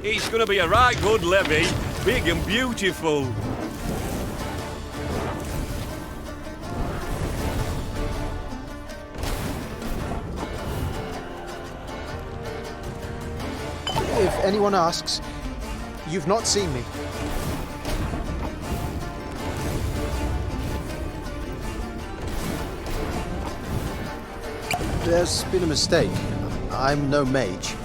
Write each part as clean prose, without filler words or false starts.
It's gonna be a right good levy, big and beautiful. If anyone asks, you've not seen me. There's been a mistake. I'm no mage.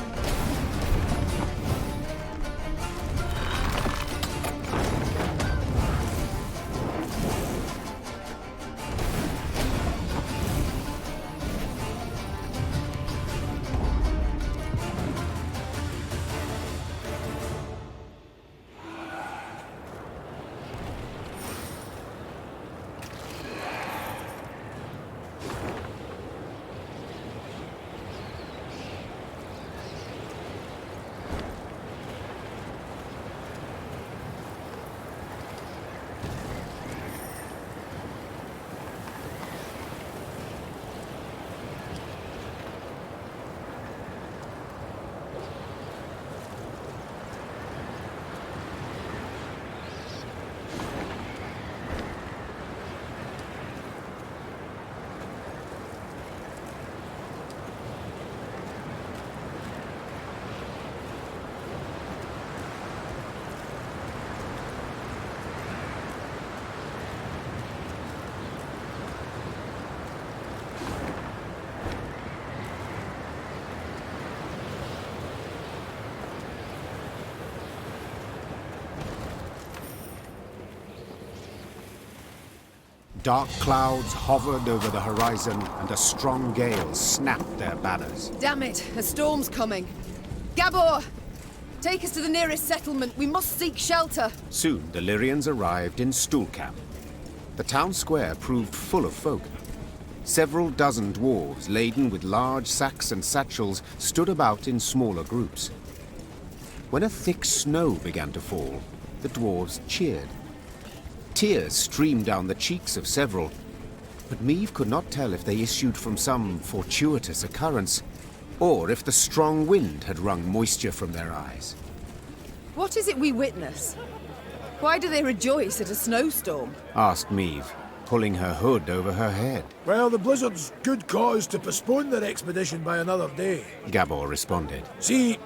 Dark clouds hovered over the horizon, and a strong gale snapped their banners. Damn it, a storm's coming. Gabor! Take us to the nearest settlement. We must seek shelter. Soon the Lyrians arrived in Stuhlkamp. The town square proved full of folk. Several dozen dwarves, laden with large sacks and satchels, stood about in smaller groups. When a thick snow began to fall, the dwarves cheered. Tears streamed down the cheeks of several, but Meve could not tell if they issued from some fortuitous occurrence, or if the strong wind had wrung moisture from their eyes. What is it we witness? Why do they rejoice at a snowstorm? Asked Meve, pulling her hood over her head. Well, the Blizzard's good cause to postpone their expedition by another day. Gabor responded. See,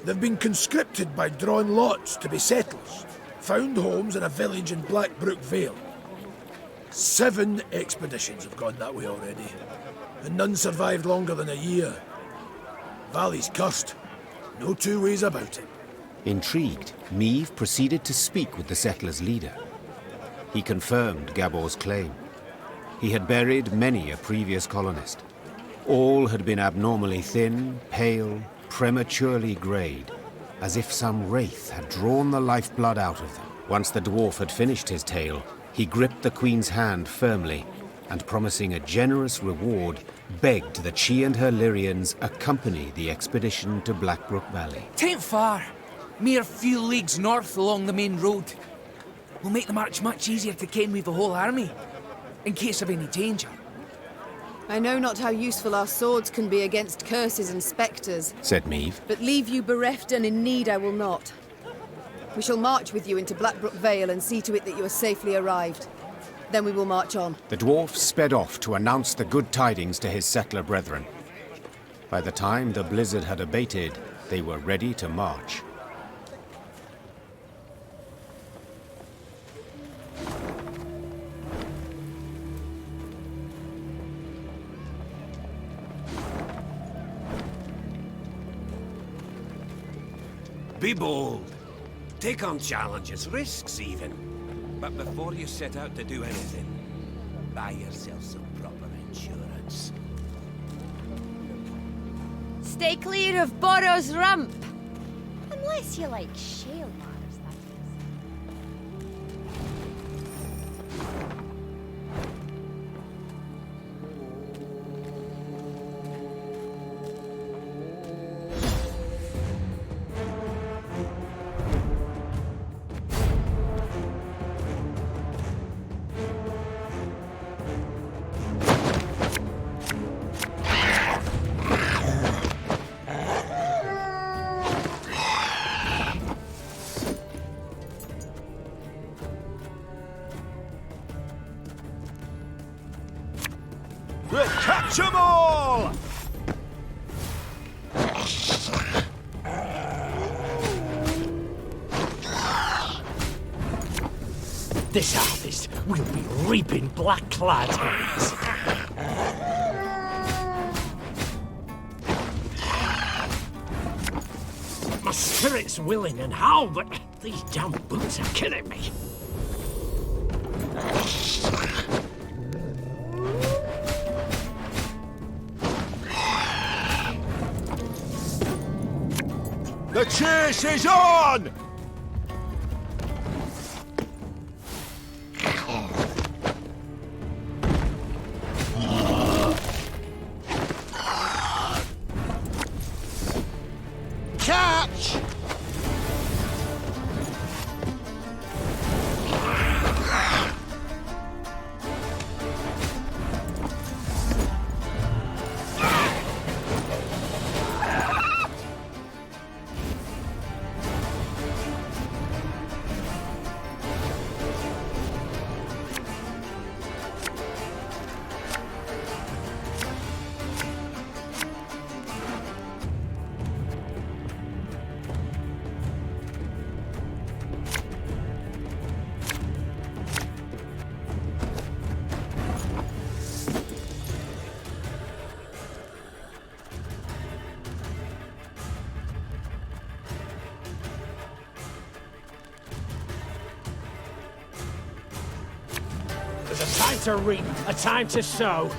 they've been conscripted by drawn lots to be settlers. Found homes in a village in Blackbrook Vale. 7 expeditions have gone that way already, and none survived longer than a year. Valley's cursed. No two ways about it. Intrigued, Meve proceeded to speak with the settlers' leader. He confirmed Gabor's claim. He had buried many a previous colonist. All had been abnormally thin, pale, prematurely greyed, as if some wraith had drawn the lifeblood out of them. Once the dwarf had finished his tale, he gripped the Queen's hand firmly, and promising a generous reward, begged that she and her Lyrians accompany the expedition to Blackbrook Valley. Tain't far. Mere few leagues north along the main road. We'll make the march much easier to ken we've a whole army, in case of any danger. I know not how useful our swords can be against curses and spectres, said Meve. but leave you bereft and in need I will not. We shall march with you into Blackbrook Vale and see to it that you are safely arrived. Then we will march on. The dwarf sped off to announce the good tidings to his settler brethren. By the time the blizzard had abated, they were ready to march. Be bold. Take on challenges, risks even. But before you set out to do anything, buy yourself some proper insurance. Stay clear of Borrow's Rump. Unless you like shale bars, that is. Catch 'em all! This harvest will be reaping black-clad heads. My spirit's willing and how, but these damn boots are killing me. The chase is on! Catch! There's a time to reap, a time to sow.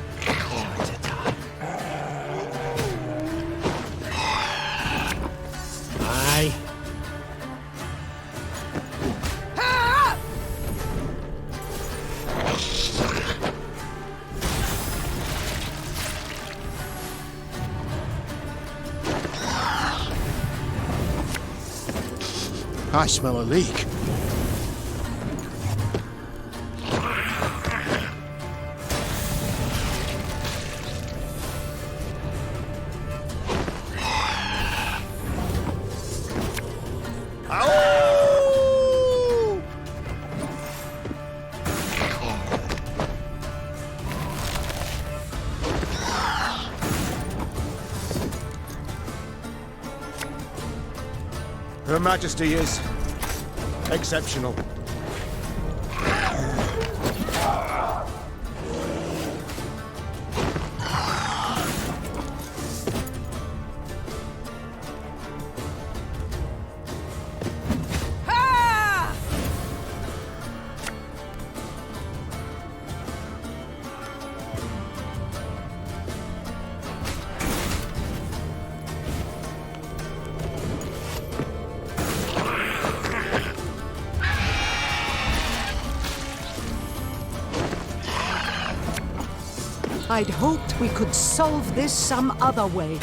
Aye. I smell a leak. Her Majesty is exceptional. I'd hoped we could solve this some other way.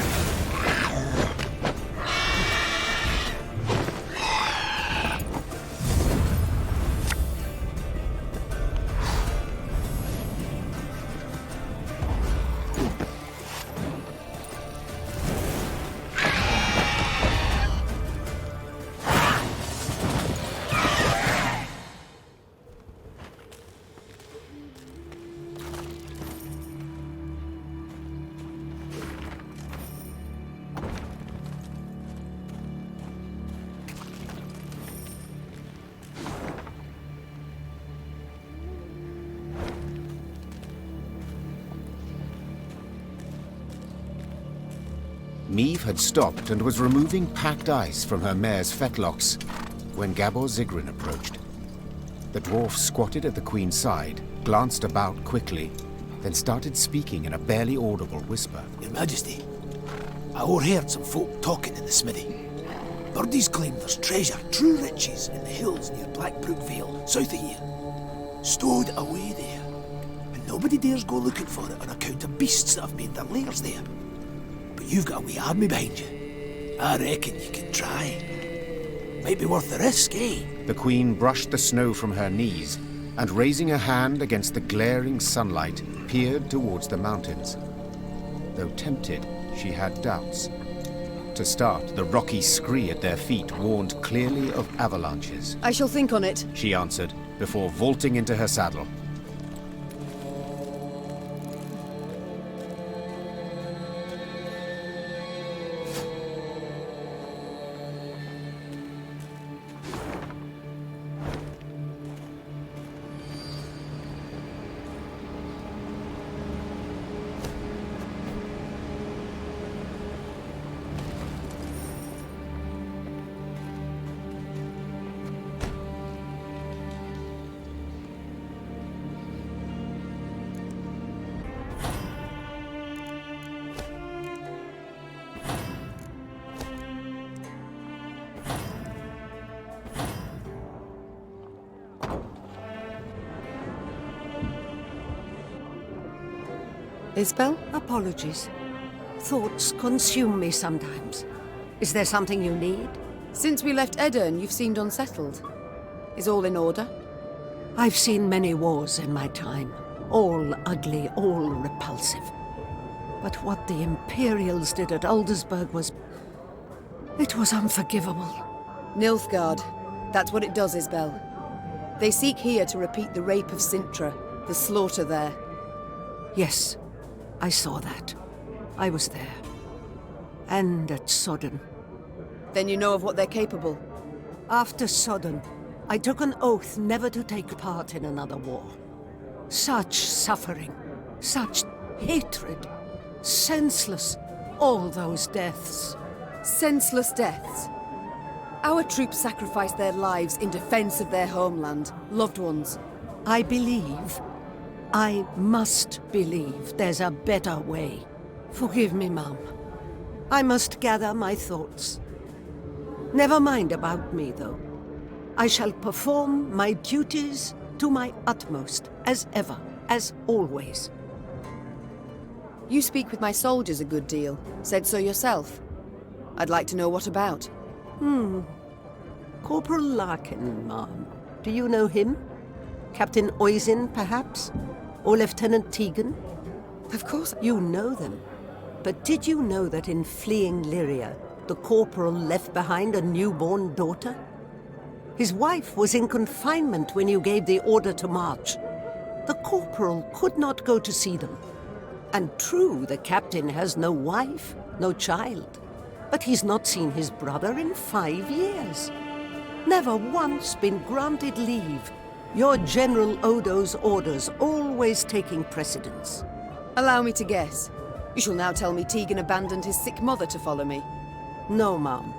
Meve had stopped and was removing packed ice from her mare's fetlocks when Gabor Zigrin approached. The dwarf squatted at the Queen's side, glanced about quickly, then started speaking in a barely audible whisper. Your Majesty, I overheard some folk talking in the smithy. Birdies claim there's treasure, true riches, in the hills near Blackbrook Vale, south of here. Stowed away there. And nobody dares go looking for it on account of beasts that have made their lairs there. But you've got a wee army behind you. I reckon you can try. Might be worth the risk, eh? The Queen brushed the snow from her knees and, raising a hand against the glaring sunlight, peered towards the mountains. Though tempted, she had doubts. To start, the rocky scree at their feet warned clearly of avalanches. I shall think on it, she answered, before vaulting into her saddle. Isbel? Apologies. Thoughts consume me sometimes. Is there something you need? Since we left Edirn, you've seemed unsettled. Is all in order? I've seen many wars in my time. All ugly, all repulsive. But what the Imperials did at Aldersburg was... it was unforgivable. Nilfgaard. That's what it does, Isbel. They seek here to repeat the rape of Sintra, the slaughter there. Yes, I saw that. I was there. And at Sodden. Then you know of what they're capable. After Sodden, I took an oath never to take part in another war. Such suffering, such hatred, senseless, all those deaths. Senseless deaths. Our troops sacrificed their lives in defense of their homeland, loved ones. I must believe there's a better way. Forgive me, Mum. I must gather my thoughts. Never mind about me, though. I shall perform my duties to my utmost, as ever, as always. You speak with my soldiers a good deal. Said so yourself. I'd like to know what about. Corporal Larkin, Ma'am. Do you know him? Captain Oisin, perhaps? Or Lieutenant Tegan? Of course. You know them. But did you know that in fleeing Lyria, the corporal left behind a newborn daughter? His wife was in confinement when you gave the order to march. The corporal could not go to see them. And true, the captain has no wife, no child. But he's not seen his brother in 5 years. Never once been granted leave. Your General Odo's orders always taking precedence. Allow me to guess. You shall now tell me Tegan abandoned his sick mother to follow me. No, Ma'am.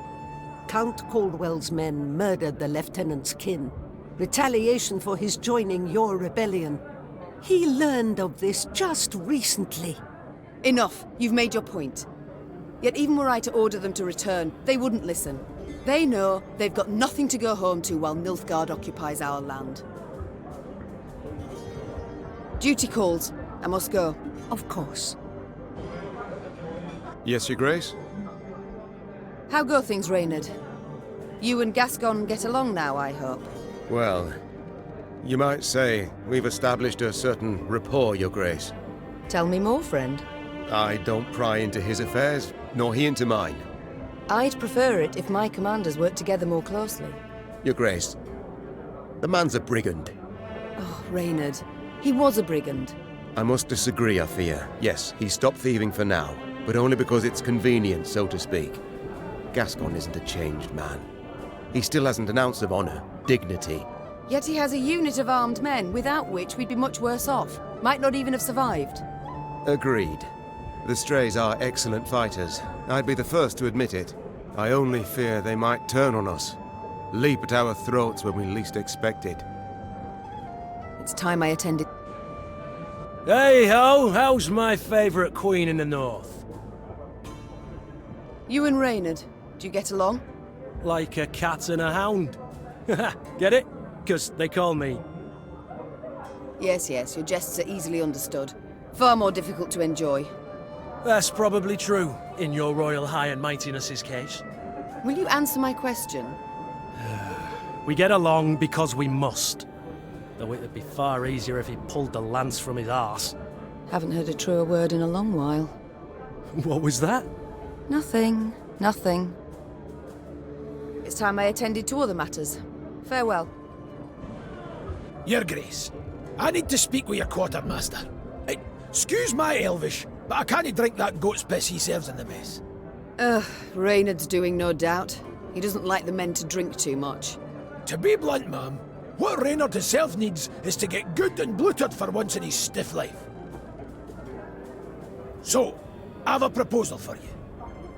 Count Caldwell's men murdered the lieutenant's kin. Retaliation for his joining your rebellion. He learned of this just recently. Enough. You've made your point. Yet even were I to order them to return, they wouldn't listen. They know they've got nothing to go home to while Nilfgaard occupies our land. Duty calls. I must go. Of course. Yes, Your Grace? How go things, Reynard? You and Gascon get along now, I hope. Well, you might say we've established a certain rapport, Your Grace. Tell me more, friend. I don't pry into his affairs, nor he into mine. I'd prefer it if my commanders worked together more closely. Your Grace, the man's a brigand. Oh, Reynard. He was a brigand. I must disagree, I fear. Yes, he stopped thieving for now, but only because it's convenient, so to speak. Gascon isn't a changed man. He still hasn't an ounce of honor, dignity. Yet he has a unit of armed men, without which we'd be much worse off. Might not even have survived. Agreed. The Strays are excellent fighters. I'd be the first to admit it. I only fear they might turn on us. Leap at our throats when we least expect it. It's time I attended. Hey-ho! How's my favourite queen in the north? You and Reynard, do you get along? Like a cat and a hound. Get it? 'Cause they call me... Yes, your jests are easily understood. Far more difficult to enjoy. That's probably true, in your royal high and mightiness's case. Will you answer my question? We get along because we must. Though it'd be far easier if he pulled the lance from his arse. Haven't heard a truer word in a long while. What was that? Nothing. It's time I attended to other matters. Farewell. Your Grace, I need to speak with your quartermaster. Excuse my Elvish, but I can't drink that goat's piss he serves in the mess. Reynard's doing, no doubt. He doesn't like the men to drink too much. To be blunt, ma'am, what Reynard himself needs is to get good and bloated for once in his stiff life. So, I have a proposal for you.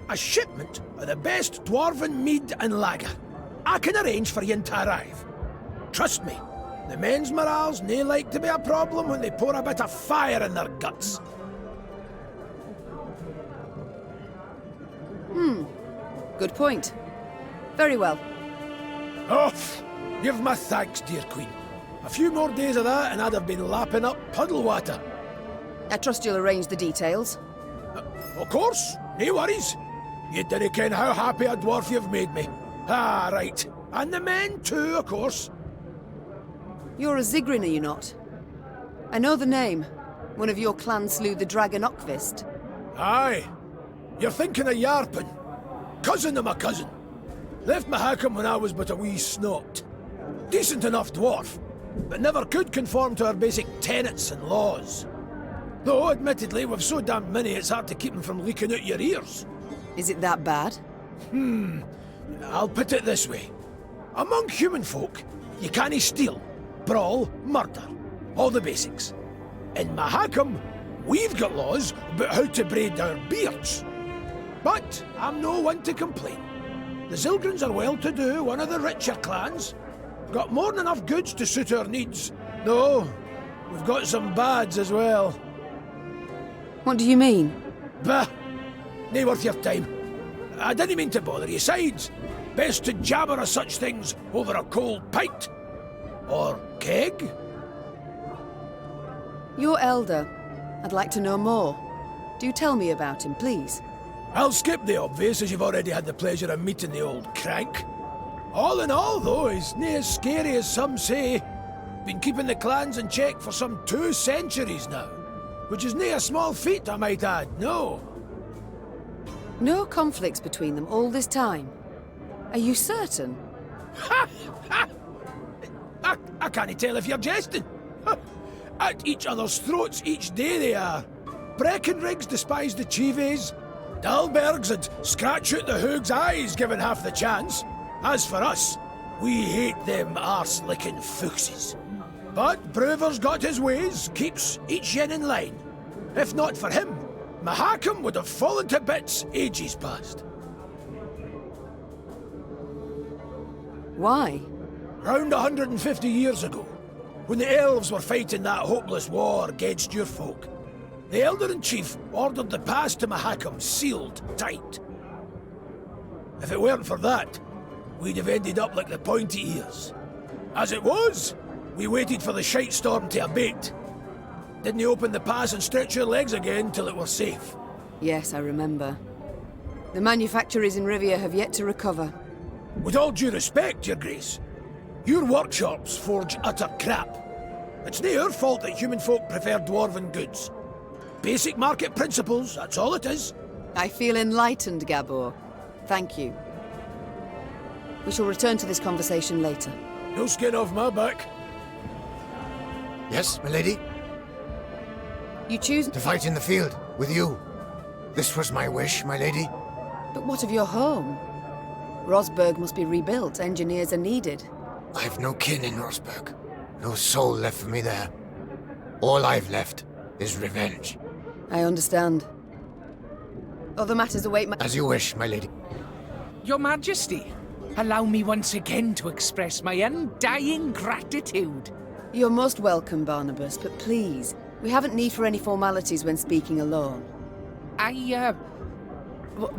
A shipment of the best dwarven mead and lager. I can arrange for you to arrive. Trust me, the men's morale's nae like to be a problem when they pour a bit of fire in their guts. Good point. Very well. Oh, give my thanks, dear Queen. A few more days of that and I'd have been lapping up puddle water. I trust you'll arrange the details. Of course, no worries. You dinna ken how happy a dwarf you've made me. Ah, right. And the men too, of course. You're a Zigrin, are you not? I know the name. One of your clan slew the dragon Okvist. Aye. You're thinking of Yarpen. Cousin of my cousin. Left Mahakam when I was but a wee snot. Decent enough dwarf, but never could conform to our basic tenets and laws. Though, admittedly, we've so damned many it's hard to keep them from leaking out your ears. Is it that bad? I'll put it this way. Among human folk, you cannae steal, brawl, murder. All the basics. In Mahakam, we've got laws about how to braid our beards. But I'm no one to complain. The Zilgrins are well-to-do, one of the richer clans. Got more than enough goods to suit our needs. Though, we've got some bads as well. What do you mean? Bah! Nae worth your time. I didn't mean to bother you. Sides, best to jabber of such things over a cold pint. Or keg. Your elder. I'd like to know more. Do tell me about him, please. I'll skip the obvious, as you've already had the pleasure of meeting the old crank. All in all, though, he's nae as scary as some say. Been keeping the clans in check for some 2 centuries now. Which is nae a small feat, I might add, no. No conflicts between them all this time. Are you certain? Ha! Ha! I can't tell if you're jesting. At each other's throats each day they are. Breckenrigs despise the Chives. Dalbergs would scratch out the Hoog's eyes given half the chance. As for us, we hate them arse-licking foxes. But Brewer's got his ways, keeps each yin in line. If not for him, Mahakam would have fallen to bits ages past. Why? Round 150 years ago, when the elves were fighting that hopeless war against your folk, the Elder-in-Chief ordered the pass to Mahakam sealed tight. If it weren't for that, we'd have ended up like the pointy ears. As it was, we waited for the shite storm to abate. Didn't open the pass and stretch your legs again till it were safe. Yes, I remember. The manufacturers in Rivia have yet to recover. With all due respect, Your Grace, your workshops forge utter crap. It's nae our fault that human folk prefer dwarven goods. Basic market principles, that's all it is. I feel enlightened, Gabor. Thank you. We shall return to this conversation later. No skin off my back. Yes, milady? You choose To fight in the field, with you. This was my wish, my lady. But what of your home? Rosberg must be rebuilt. Engineers are needed. I've no kin in Rosberg. No soul left for me there. All I've left is revenge. I understand. Other matters await my... As you wish, my lady. Your Majesty, allow me once again to express my undying gratitude. You're most welcome, Barnabas, but please, we haven't need for any formalities when speaking alone.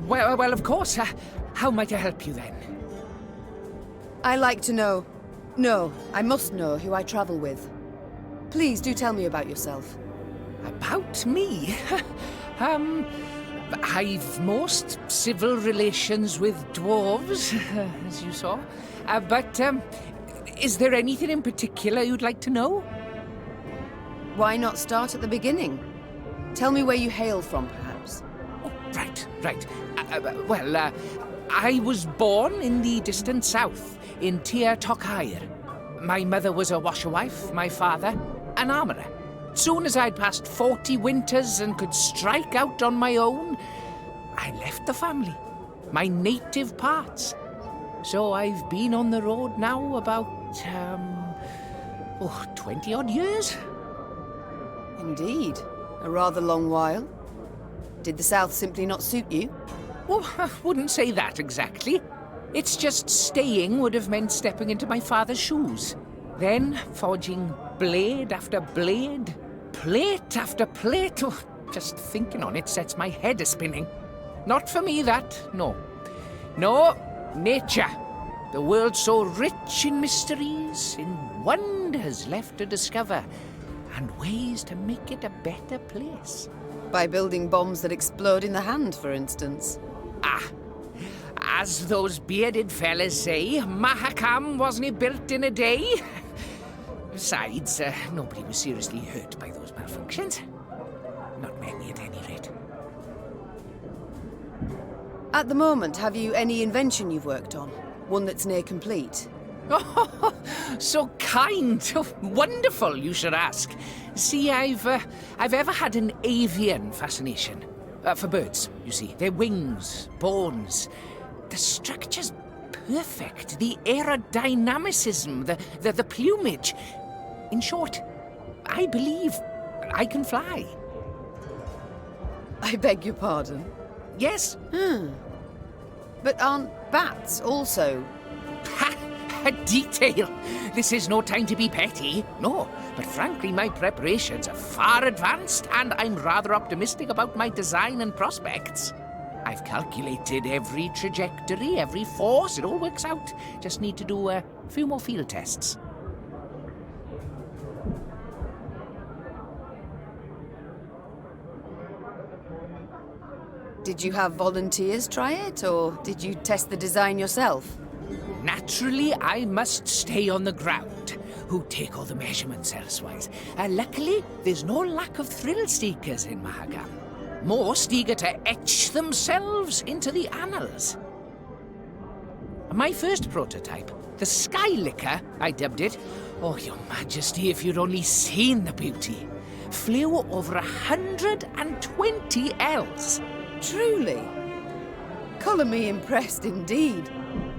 Well, of course. How might I help you then? I like to know... No, I must know who I travel with. Please do tell me about yourself. About me? I've most civil relations with dwarves, as you saw. But is there anything in particular you'd like to know? Why not start at the beginning? Tell me where you hail from, perhaps. Oh, right. I was born in the distant south, in Tir Tokhair. My mother was a washerwife, my father, an armourer. Soon as I'd passed 40 winters and could strike out on my own, I left the family, my native parts. So I've been on the road now about, 20-odd years. Indeed. A rather long while. Did the south simply not suit you? Oh, I wouldn't say that exactly. It's just staying would have meant stepping into my father's shoes. Then forging blade after blade, plate after plate. Oh, just thinking on it sets my head a-spinning. Not for me, that, no. No, nature. The world so rich in mysteries, in wonders left to discover. and ways to make it a better place. By building bombs that explode in the hand, for instance. Ah, as those bearded fellas say, Mahakam wasn't built in a day. Besides, nobody was seriously hurt by those malfunctions. Not many, at any rate. At the moment, have you any invention you've worked on? One that's near complete? Oh, so kind. Oh, wonderful, you should ask. See, I've ever had an avian fascination. For birds, you see. Their wings, bones. The structure's perfect. The aerodynamicism, the plumage. In short, I believe I can fly. I beg your pardon? Yes. But aren't bats also? Ha! A detail! This is no time to be petty. No, but frankly, my preparations are far advanced, and I'm rather optimistic about my design and prospects. I've calculated every trajectory, every force. It all works out. Just need to do a few more field tests. Did you have volunteers try it, or did you test the design yourself? Naturally, I must stay on the ground. Who take all the measurements elsewise. Luckily, there's no lack of thrill-seekers in Mahakam. Most eager to etch themselves into the annals. My first prototype, the Skylicker, I dubbed it. Oh, Your Majesty, if you'd only seen the beauty. Flew over 120 ells. Truly? Colour me impressed indeed.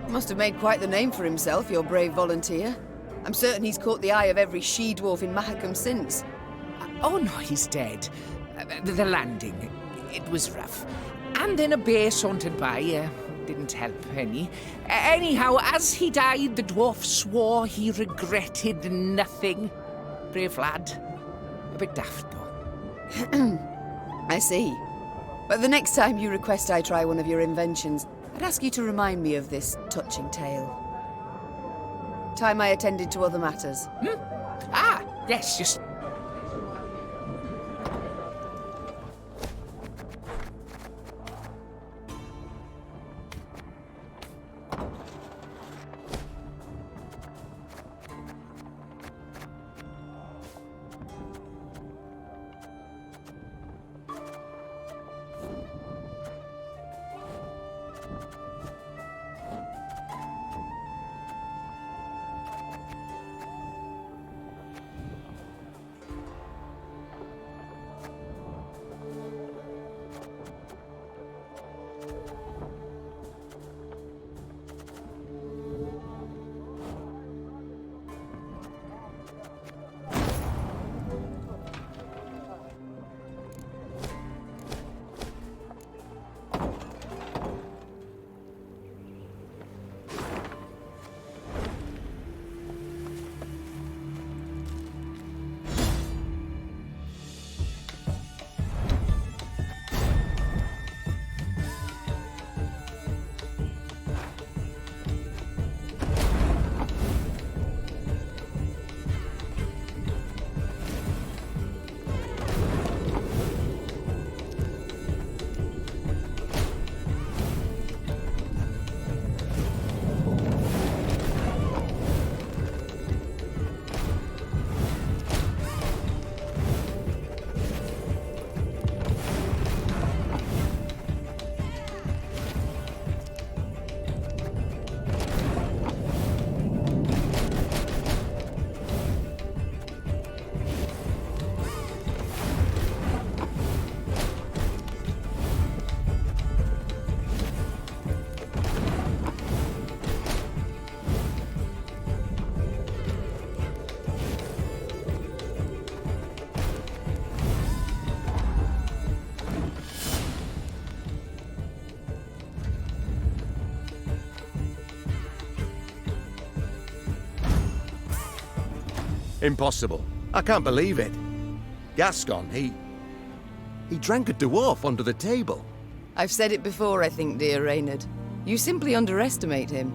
Must have made quite the name for himself, your brave volunteer. I'm certain he's caught the eye of every she-dwarf in Mahakam since. Oh no, he's dead. The landing, it was rough. And then a bear sauntered by, didn't help any. Anyhow, as he died, the dwarf swore he regretted nothing. Brave lad. A bit daft, though. I see. But the next time you request I try one of your inventions, I'd ask you to remind me of this touching tale. Time I attended to other matters. Ah, yes, just... Impossible. I can't believe it. Gascon, he drank a dwarf under the table. I've said it before, I think, dear Reynard. You simply underestimate him.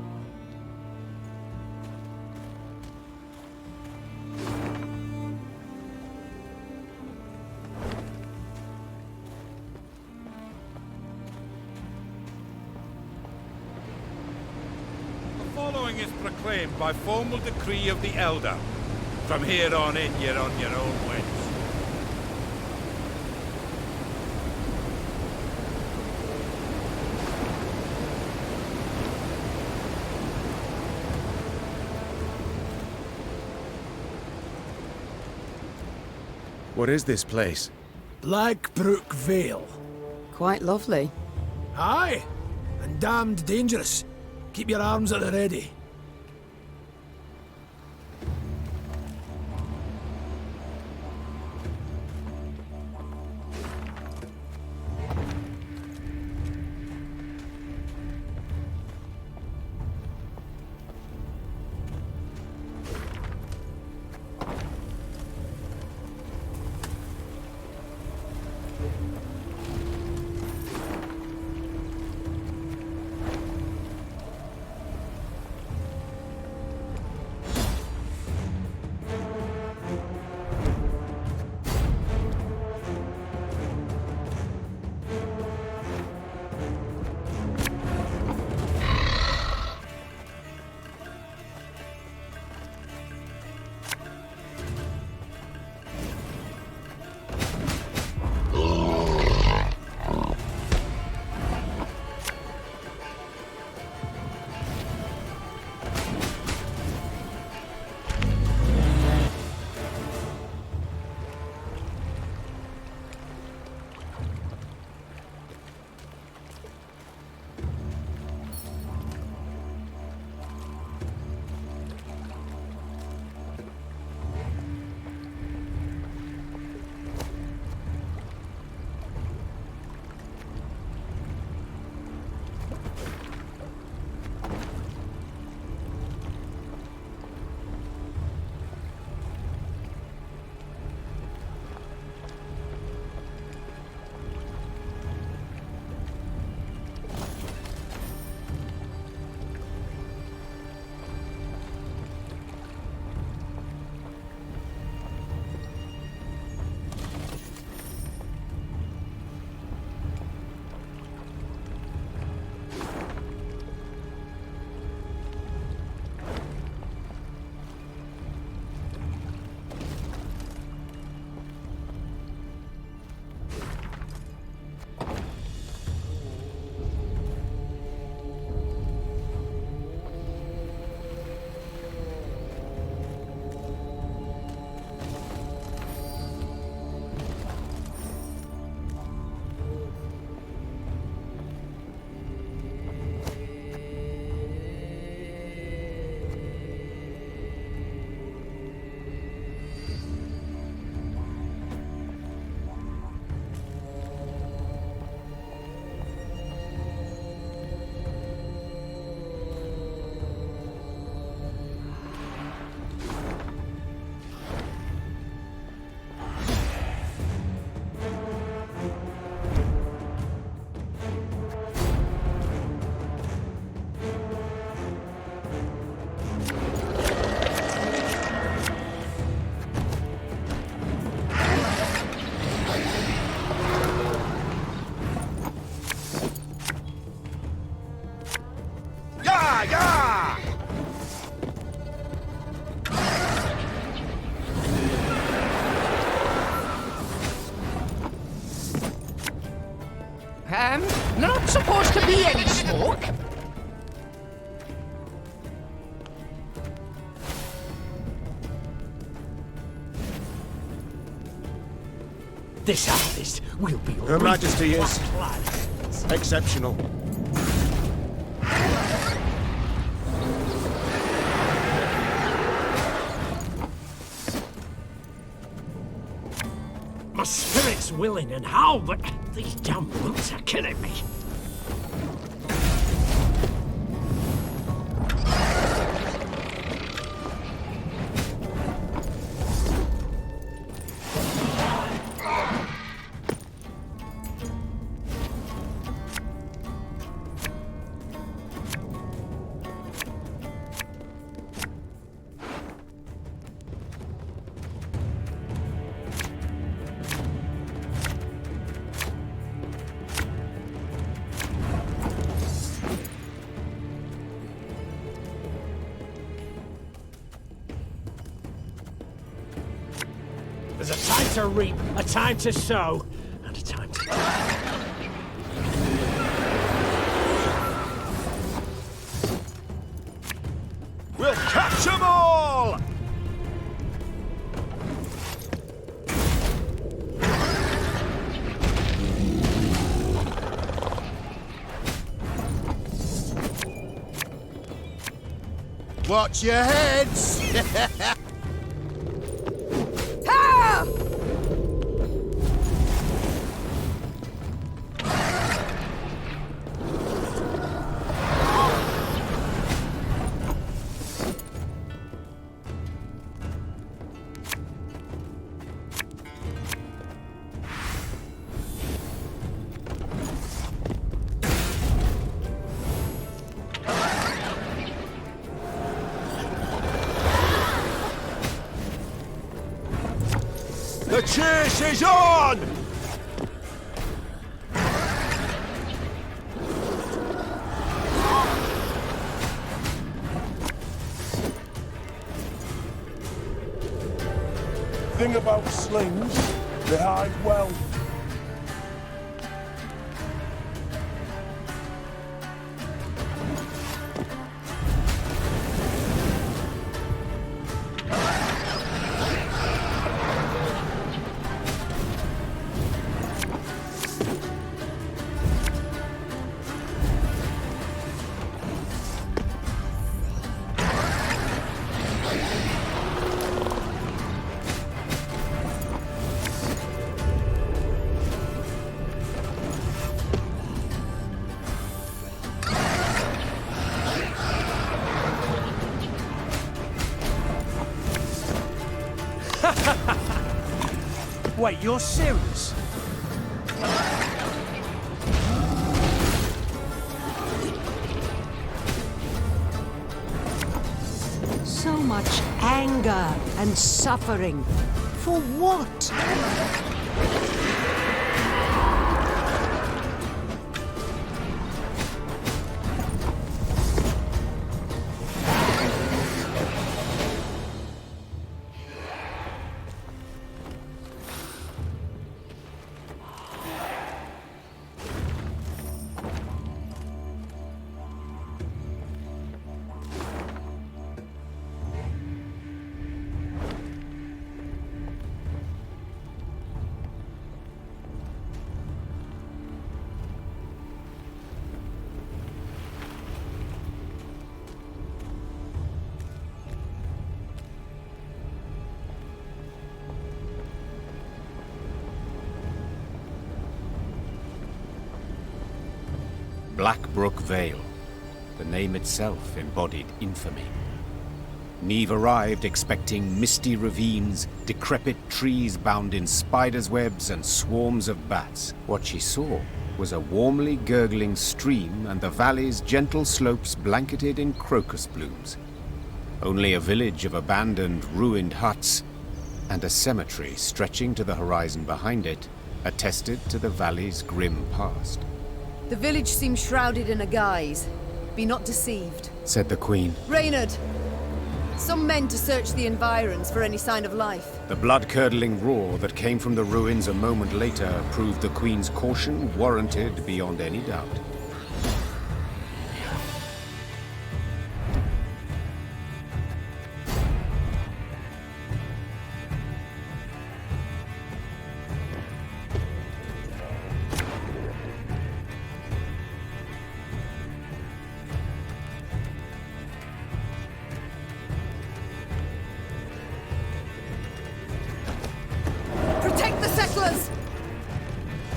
Rising is proclaimed by formal decree of the Elder. From here on in, you're on your own wits. What is this place? Blackbrook Vale. Quite lovely. Aye, and damned dangerous. Keep your arms at the ready. Not supposed to be any smoke. This harvest will be Her Majesty is exceptional. My spirit's willing and how, but these damn boots are killing me. There's a time to reap, a time to sow, and a time to die. We'll catch them all! Watch your heads! Ah! The chase is on! Thing about slings, they hide well. Wait, you're serious? So much anger and suffering. For what? Blackbrook Vale. The name itself embodied infamy. Neve arrived expecting misty ravines, decrepit trees bound in spiders' webs, and swarms of bats. What she saw was a warmly gurgling stream and the valley's gentle slopes blanketed in crocus blooms. Only a village of abandoned, ruined huts and a cemetery stretching to the horizon behind it attested to the valley's grim past. The village seems shrouded in a guise. Be not deceived, said the Queen. Reynard! Some men to search the environs for any sign of life. The blood-curdling roar that came from the ruins a moment later proved the Queen's caution warranted beyond any doubt.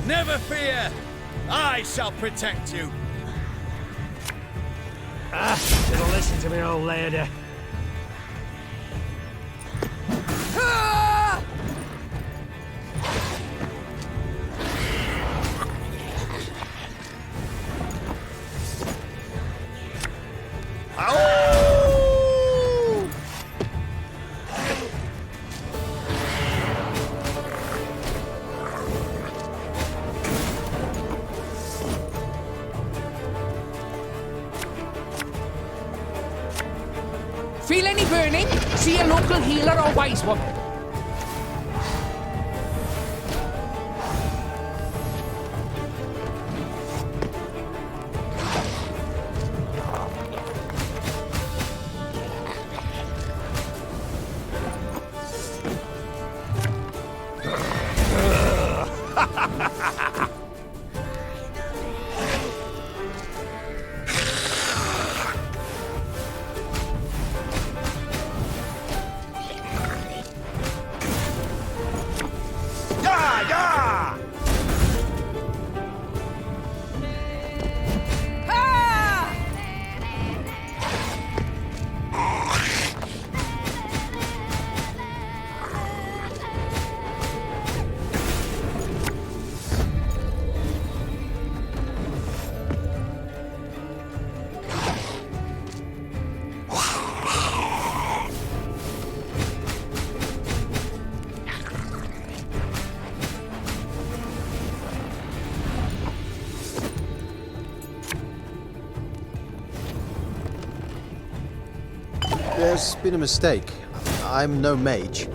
Never fear! I shall protect you! Should listen to me, old lady. Feel any burning? See a local healer or wise woman? There's been a mistake. I'm no mage.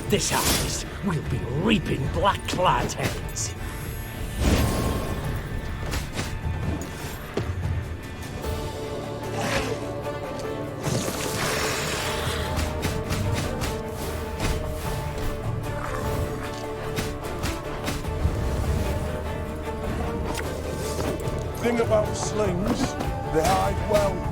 This harvest, we'll be reaping black-clad heads. Thing about slings, they hide well.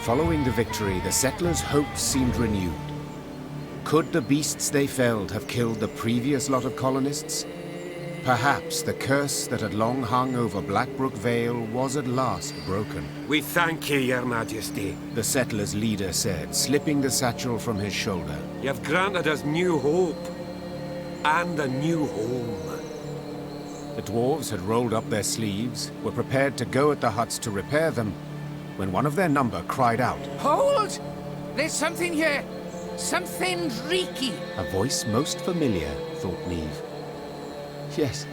Following the victory, the settlers' hopes seemed renewed. Could the beasts they felled have killed the previous lot of colonists? Perhaps the curse that had long hung over Blackbrook Vale was at last broken. We thank you, Your Majesty. The settlers' leader said, slipping the satchel from his shoulder. You've granted us new hope. And a new home. The dwarves had rolled up their sleeves, were prepared to go at the huts to repair them, when one of their number cried out. Hold! There's something here. Something reeky. A voice most familiar, thought Neve. Yes,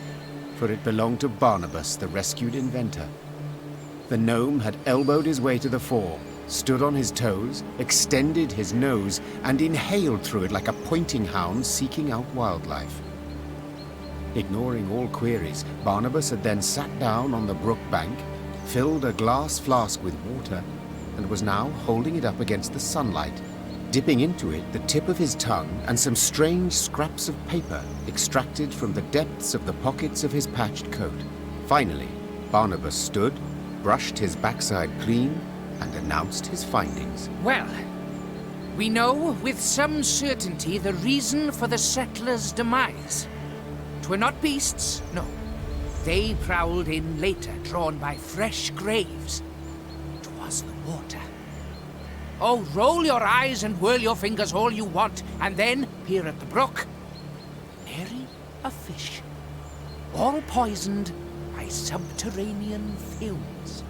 for it belonged to Barnabas, the rescued inventor. The gnome had elbowed his way to the fore, stood on his toes, extended his nose, and inhaled through it like a pointing hound seeking out wildlife. Ignoring all queries, Barnabas had then sat down on the brook bank, filled a glass flask with water, and was now holding it up against the sunlight, dipping into it the tip of his tongue and some strange scraps of paper extracted from the depths of the pockets of his patched coat. Finally, Barnabas stood, brushed his backside clean, and announced his findings. Well, we know with some certainty the reason for the settlers' demise. 'Twere not beasts, no. They prowled in later, drawn by fresh graves. 'Twas the water. Oh, roll your eyes and whirl your fingers all you want, and then peer at the brook. Nary a fish. All poisoned by subterranean fumes.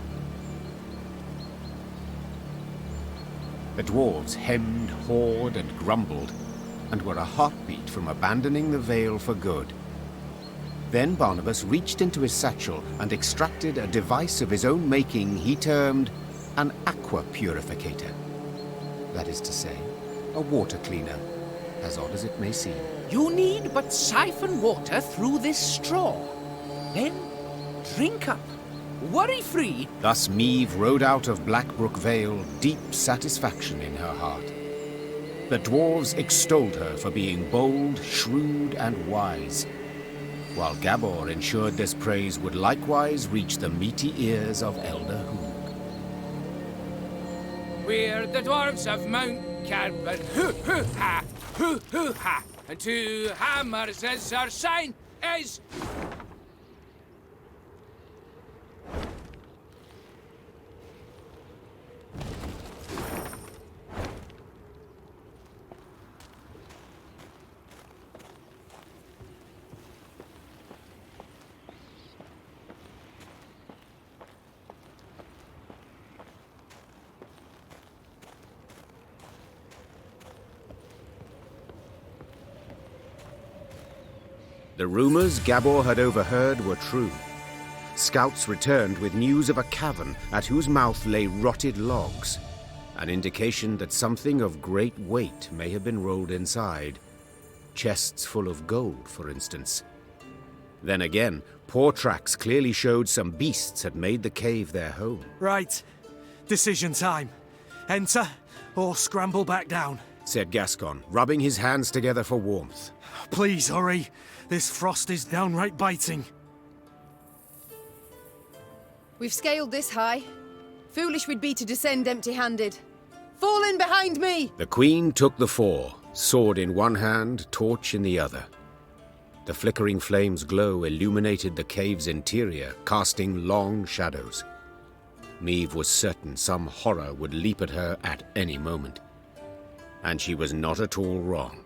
The dwarves hemmed, hawed, and grumbled, and were a heartbeat from abandoning the Vale for good. Then Barnabas reached into his satchel and extracted a device of his own making he termed an aqua purificator. That is to say, a water cleaner, as odd as it may seem. You need but siphon water through this straw. Then drink up, worry-free. Thus Meve rode out of Blackbrook Vale, deep satisfaction in her heart. The dwarves extolled her for being bold, shrewd, and wise, while Gabor ensured this praise would likewise reach the meaty ears of Elder Hoog. We're the dwarves of Mount Carbon, hoo-hoo-ha, hoo-hoo-ha, and 2 hammers as our sign is... The rumors Gabor had overheard were true. Scouts returned with news of a cavern at whose mouth lay rotted logs, an indication that something of great weight may have been rolled inside. Chests full of gold, for instance. Then again, paw tracks clearly showed some beasts had made the cave their home. Right. Decision time. Enter or scramble back down, said Gascon, rubbing his hands together for warmth. Please hurry. This frost is downright biting. We've scaled this high. Foolish we'd be to descend empty-handed. Fall in behind me! The Queen took the fore, sword in one hand, torch in the other. The flickering flame's glow illuminated the cave's interior, casting long shadows. Meve was certain some horror would leap at her at any moment. And she was not at all wrong.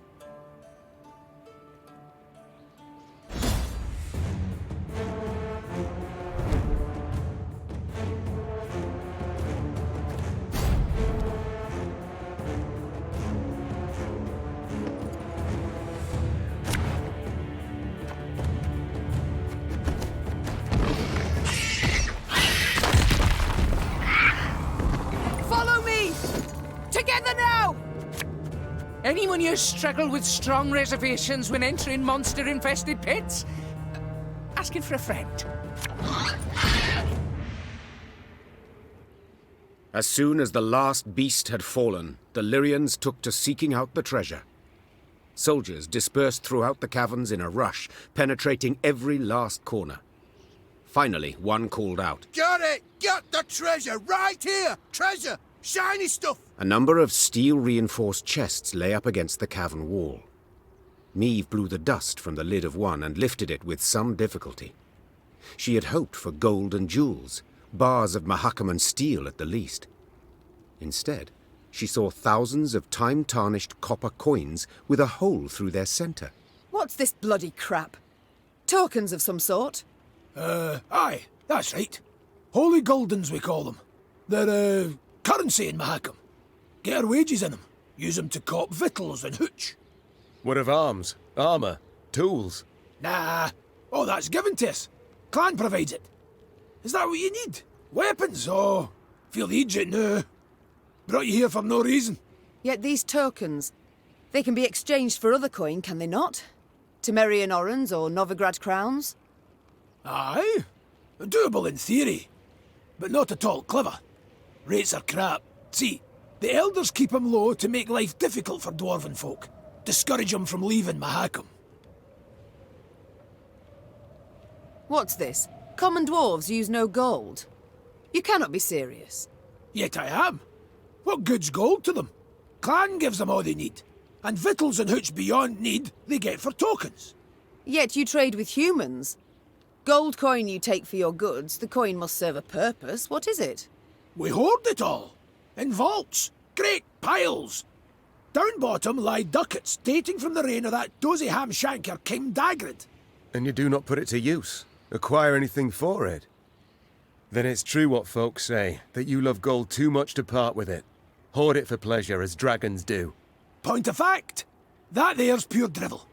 Anyone here struggle with strong reservations when entering monster-infested pits? Asking for a friend. As soon as the last beast had fallen, the Lyrians took to seeking out the treasure. Soldiers dispersed throughout the caverns in a rush, penetrating every last corner. Finally, one called out. Got it! Got the treasure! Right here! Treasure! Shiny stuff! A number of steel-reinforced chests lay up against the cavern wall. Meve blew the dust from the lid of one and lifted it with some difficulty. She had hoped for gold and jewels, bars of Mahakaman steel at the least. Instead, she saw thousands of time-tarnished copper coins with a hole through their centre. What's this bloody crap? Tokens of some sort? Aye, that's right. Holy Guldens, we call them. They're, currency in Mahakam. Get our wages in them. Use them to cop victuals and hooch. What of arms, armour, tools? Nah, all that's given to us. Clan provides it. Is that what you need? Weapons? Oh, feel the Egypt now. Brought you here for no reason. Yet these tokens, they can be exchanged for other coin, can they not? Temerian orens or Novigrad crowns? Aye, doable in theory, but not at all clever. Rates are crap. See, the elders keep 'em low to make life difficult for dwarven folk. Discourage 'em from leaving Mahakam. What's this? Common dwarves use no gold? You cannot be serious. Yet I am. What good's gold to them? Clan gives them all they need. And victuals and hooch beyond need, they get for tokens. Yet you trade with humans. Gold coin you take for your goods, the coin must serve a purpose. What is it? We hoard it all. In vaults. Great piles. Down bottom lie ducats dating from the reign of that dozy ham-shanker King Dagrid. And you do not put it to use? Acquire anything for it? Then it's true what folks say, that you love gold too much to part with it. Hoard it for pleasure, as dragons do. Point of fact. That there's pure drivel.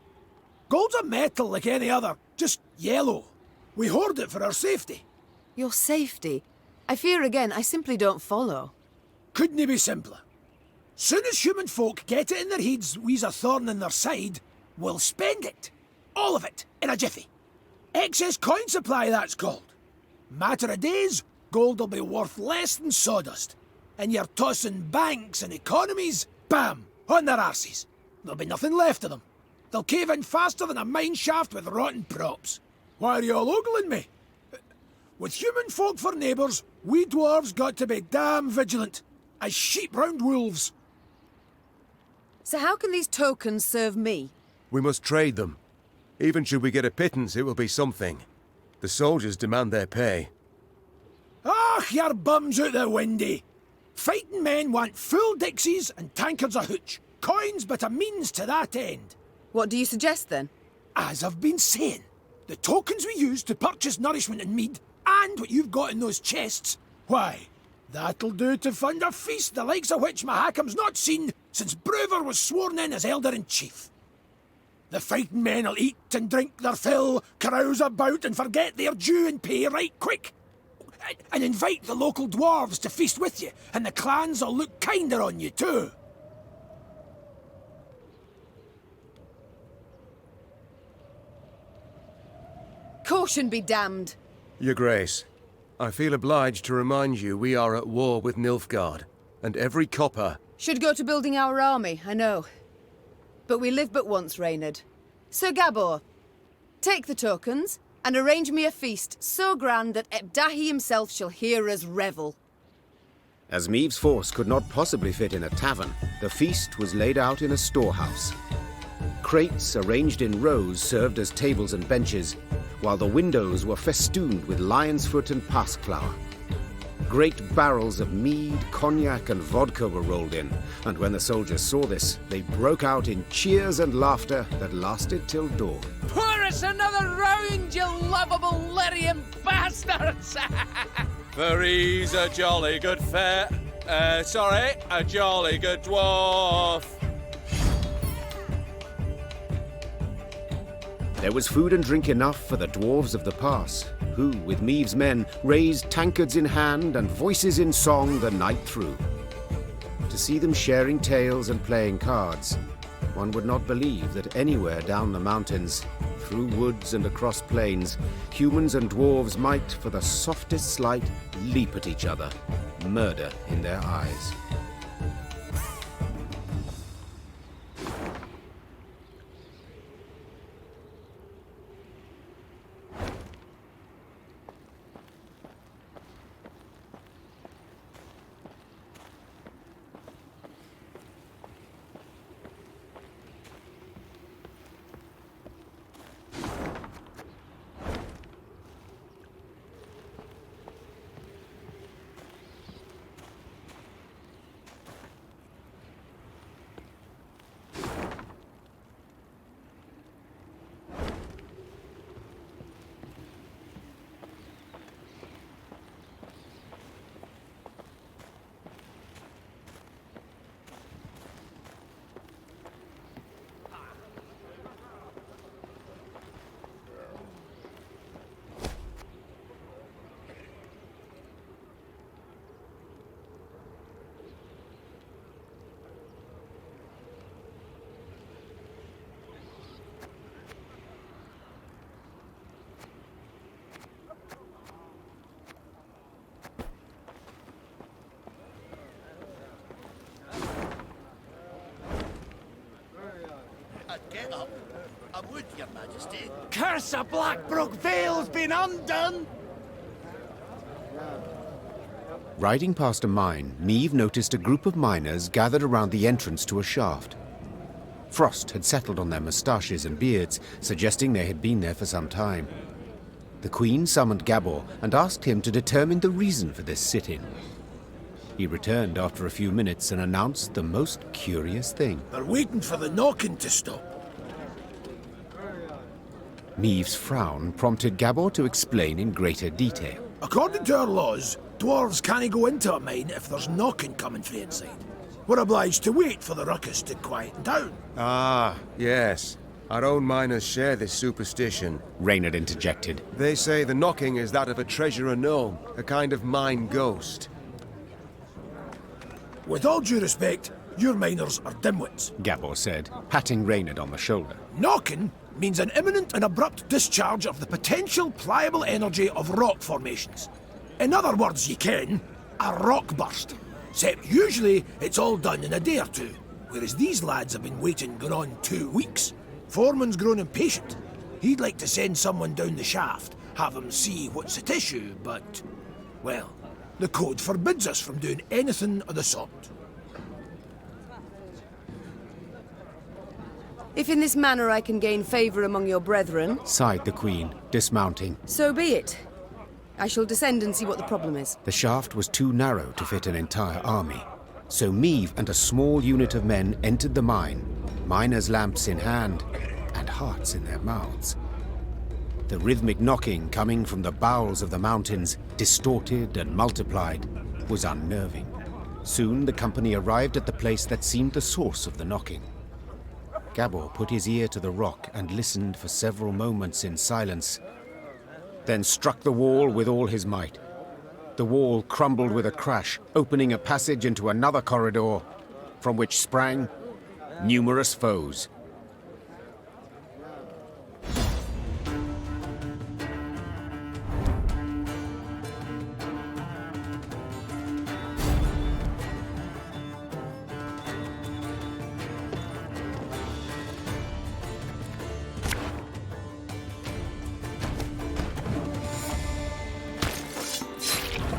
Gold's a metal like any other, just yellow. We hoard it for our safety. Your safety? I fear again, I simply don't follow. Couldn't it be simpler? Soon as human folk get it in their heads we's a thorn in their side, we'll spend it. All of it, in a jiffy. Excess coin supply, that's called. Matter of days, gold'll be worth less than sawdust. And you're tossing banks and economies, bam, on their arses. There'll be nothing left of them. They'll cave in faster than a mine shaft with rotten props. Why are you all ogling me? With human folk for neighbours, we dwarves got to be damn vigilant, as sheep round wolves. So how can these tokens serve me? We must trade them. Even should we get a pittance, it will be something. The soldiers demand their pay. Ah, your bums out the windy. Fighting men want full dixies and tankards of hooch. Coins but a means to that end. What do you suggest then? As I've been saying, the tokens we use to purchase nourishment and mead, and what you've got in those chests, why, that'll do to fund a feast the likes of which Mahakam's not seen since Brewer was sworn in as Elder-in-Chief. The fighting men'll eat and drink their fill, carouse about and forget their due and pay right quick. And invite the local dwarves to feast with you, and the clans'll look kinder on you too. Caution be damned. Your Grace, I feel obliged to remind you we are at war with Nilfgaard, and every copper... Should go to building our army, I know. But we live but once, Reynard. Sir Gabor, take the tokens, and arrange me a feast so grand that Ebdahi himself shall hear us revel. As Meave's force could not possibly fit in a tavern, the feast was laid out in a storehouse. Crates arranged in rows served as tables and benches, while the windows were festooned with lion's foot and passflower. Great barrels of mead, cognac, and vodka were rolled in, and when the soldiers saw this, they broke out in cheers and laughter that lasted till dawn. Pour us another round, you lovable Lyrian bastards! For he's a jolly good a jolly good dwarf. There was food and drink enough for the dwarves of the pass, who, with Meave's men, raised tankards in hand and voices in song the night through. To see them sharing tales and playing cards, one would not believe that anywhere down the mountains, through woods and across plains, humans and dwarves might, for the softest slight, leap at each other, murder in their eyes. Get up. I would, Your Majesty. Curse of Blackbrook Vale's been undone! Riding past a mine, Meave noticed a group of miners gathered around the entrance to a shaft. Frost had settled on their moustaches and beards, suggesting they had been there for some time. The Queen summoned Gabor and asked him to determine the reason for this sit-in. He returned after a few minutes and announced the most curious thing. They're waiting for the knocking to stop. Meave's frown prompted Gabor to explain in greater detail. According to our laws, dwarves can't go into a mine if there's knocking coming from inside. We're obliged to wait for the ruckus to quieten down. Ah, yes. Our own miners share this superstition. Reynard interjected. They say the knocking is that of a treasure unknown, a kind of mine ghost. With all due respect, your miners are dimwits, Gabor said, patting Reynard on the shoulder. Knocking means an imminent and abrupt discharge of the potential pliable energy of rock formations. In other words, ye ken, a rock burst. Except usually it's all done in a day or two, whereas these lads have been waiting going on 2 weeks. Foreman's grown impatient. He'd like to send someone down the shaft, have them see what's at issue, but, well, the code forbids us from doing anything of the sort. If in this manner I can gain favour among your brethren, sighed the Queen, dismounting. So be it. I shall descend and see what the problem is. The shaft was too narrow to fit an entire army, so Meave and a small unit of men entered the mine, miners' lamps in hand and hearts in their mouths. The rhythmic knocking coming from the bowels of the mountains, distorted and multiplied, was unnerving. Soon the company arrived at the place that seemed the source of the knocking. Gabor put his ear to the rock and listened for several moments in silence, then struck the wall with all his might. The wall crumbled with a crash, opening a passage into another corridor, from which sprang numerous foes.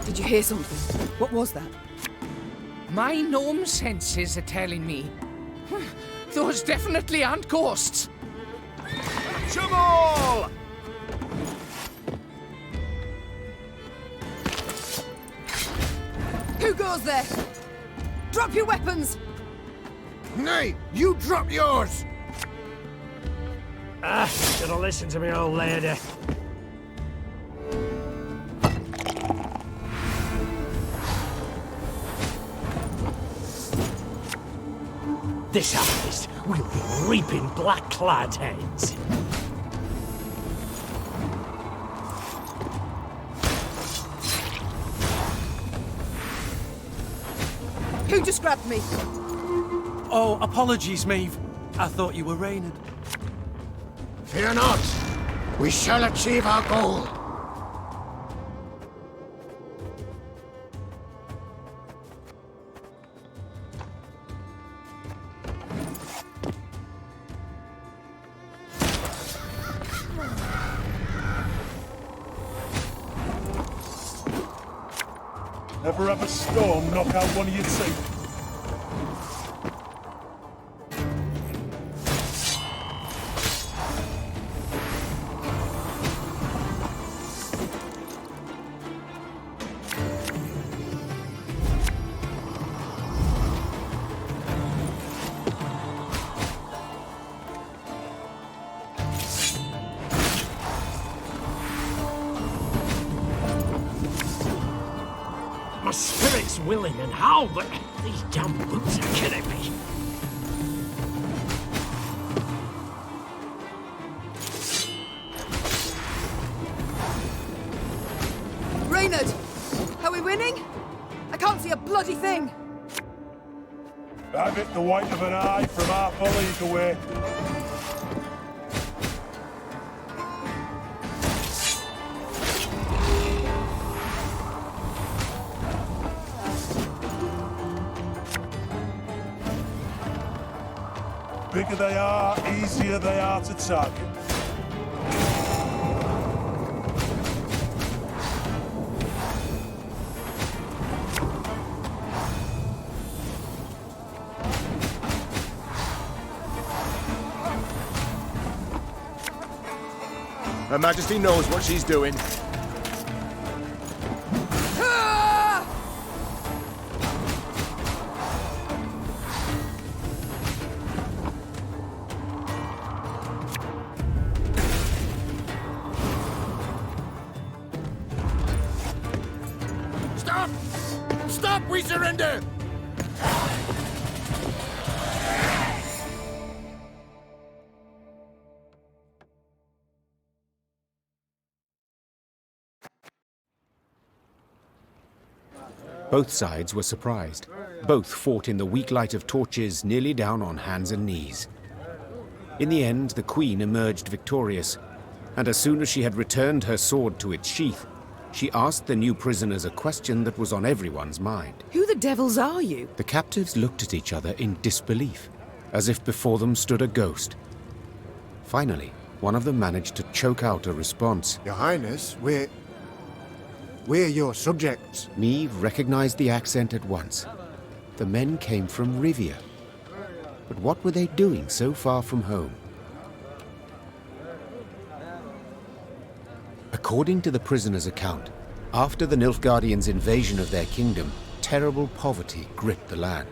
Did you hear something? What was that? My gnome senses are telling me. Those definitely aren't ghosts. Jamal! Who goes there? Drop your weapons! Nay, you drop yours! Should have listened to me, old lady. This harvest, we'll be reaping black-clad heads. Who just grabbed me? Oh, apologies, Maeve. I thought you were Reynard. Fear not. We shall achieve our goal. Never have a storm knock out one of your teeth. My spirit's willing and how, but these damn boots are killing me. Reynard! Are we winning? I can't see a bloody thing! I've hit the white of an eye from half a league away. Bigger they are, easier they are to target. Her Majesty knows what she's doing. Stop! Stop! We surrender! Both sides were surprised. Both fought in the weak light of torches, nearly down on hands and knees. In the end, the Queen emerged victorious, and as soon as she had returned her sword to its sheath, she asked the new prisoners a question that was on everyone's mind. Who the devils are you? The captives looked at each other in disbelief, as if before them stood a ghost. Finally, one of them managed to choke out a response. Your Highness, we're your subjects. Maeve recognized the accent at once. The men came from Rivia. But what were they doing so far from home? According to the prisoner's account, after the Nilfgaardians' invasion of their kingdom, terrible poverty gripped the land.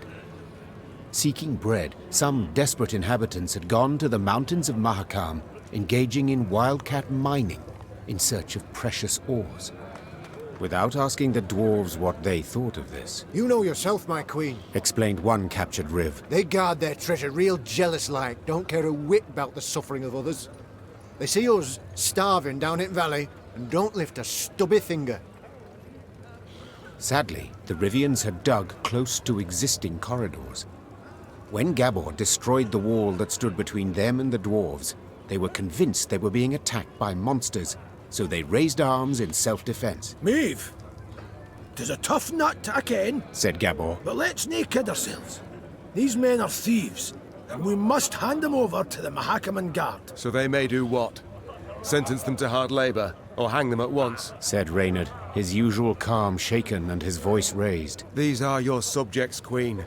Seeking bread, some desperate inhabitants had gone to the mountains of Mahakam, engaging in wildcat mining in search of precious ores. Without asking the dwarves what they thought of this, You know yourself, my queen. explained one captured Riv. They guard their treasure real jealous-like, don't care a whit about the suffering of others. They see us starving down in valley and don't lift a stubby finger. Sadly, the Rivians had dug close to existing corridors. When Gabor destroyed the wall that stood between them and the dwarves, they were convinced they were being attacked by monsters, so they raised arms in self-defense. Maeve, 'tis a tough nut to ken, said Gabor. but let's nae kid ourselves. These men are thieves, and we must hand them over to the Mahakaman Guard. So they may do what? Sentence them to hard labor, or hang them at once? Said Reynard, his usual calm shaken and his voice raised. These are your subjects, Queen.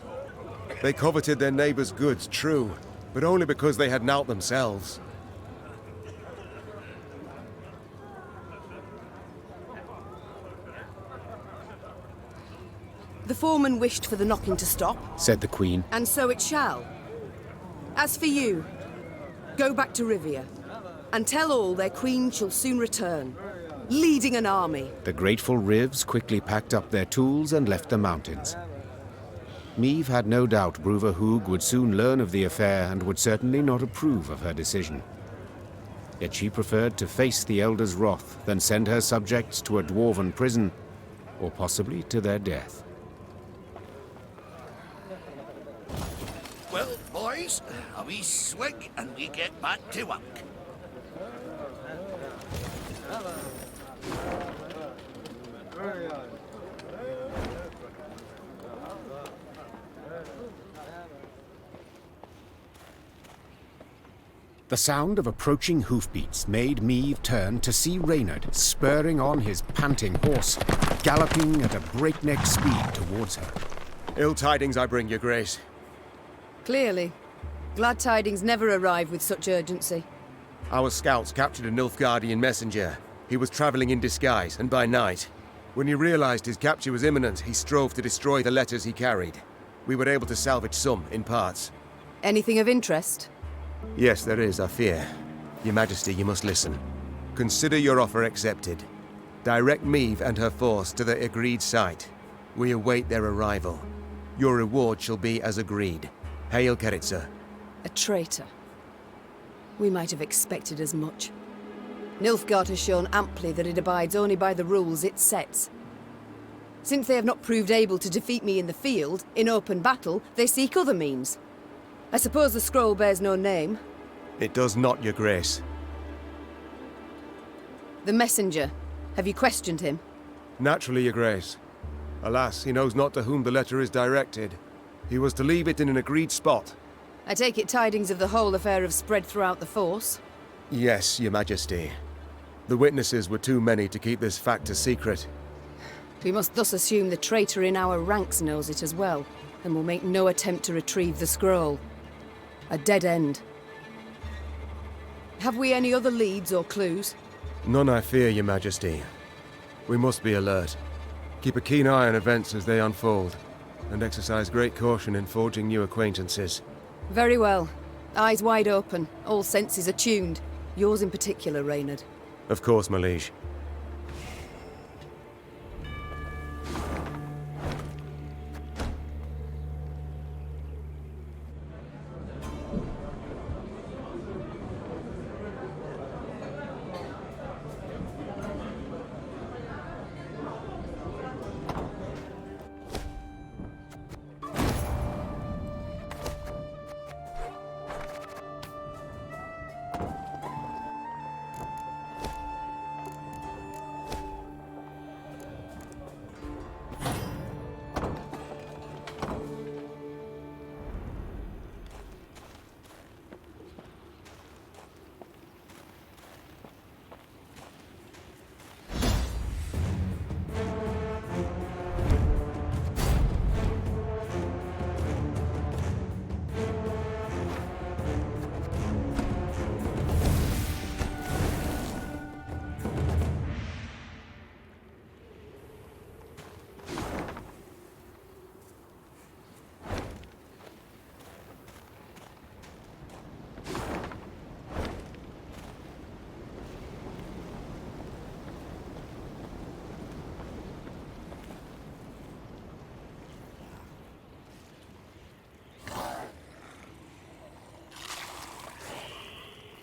They coveted their neighbours' goods, true, but only because they had nowt themselves. The foreman wished for the knocking to stop, said the Queen. and so it shall. As for you, go back to Rivia, and tell all their queen shall soon return, leading an army. The grateful Rivs quickly packed up their tools and left the mountains. Meave had no doubt Bruva Hoog would soon learn of the affair and would certainly not approve of her decision. Yet she preferred to face the Elder's wrath than send her subjects to a dwarven prison, or possibly to their death. Well, boys, a wee swig and we get back to work. The sound of approaching hoofbeats made Meave turn to see Reynard spurring on his panting horse, galloping at a breakneck speed towards her. Ill tidings I bring, your grace. Clearly. Glad tidings never arrive with such urgency. Our scouts captured a Nilfgaardian messenger. He was travelling in disguise, and by night. When he realized his capture was imminent, he strove to destroy the letters he carried. We were able to salvage some, in parts. Anything of interest? Yes, there is, I fear. Your Majesty, you must listen. Consider your offer accepted. Direct Meave and her force to the agreed site. We await their arrival. Your reward shall be as agreed. Hail, Keritsa. A traitor. We might have expected as much. Nilfgaard has shown amply that it abides only by the rules it sets. Since they have not proved able to defeat me in the field, in open battle, they seek other means. I suppose the scroll bears no name. It does not, your grace. The messenger. Have you questioned him? Naturally, your grace. Alas, he knows not to whom the letter is directed. He was to leave it in an agreed spot. I take it tidings of the whole affair have spread throughout the force? Yes, your Majesty. The witnesses were too many to keep this fact a secret. We must thus assume the traitor in our ranks knows it as well, and will make no attempt to retrieve the scroll. A dead end. Have we any other leads or clues? None, I fear, your Majesty. We must be alert. Keep a keen eye on events as they unfold, and exercise great caution in forging new acquaintances. Very well. Eyes wide open, all senses attuned. Yours in particular, Reynard. Of course, my liege.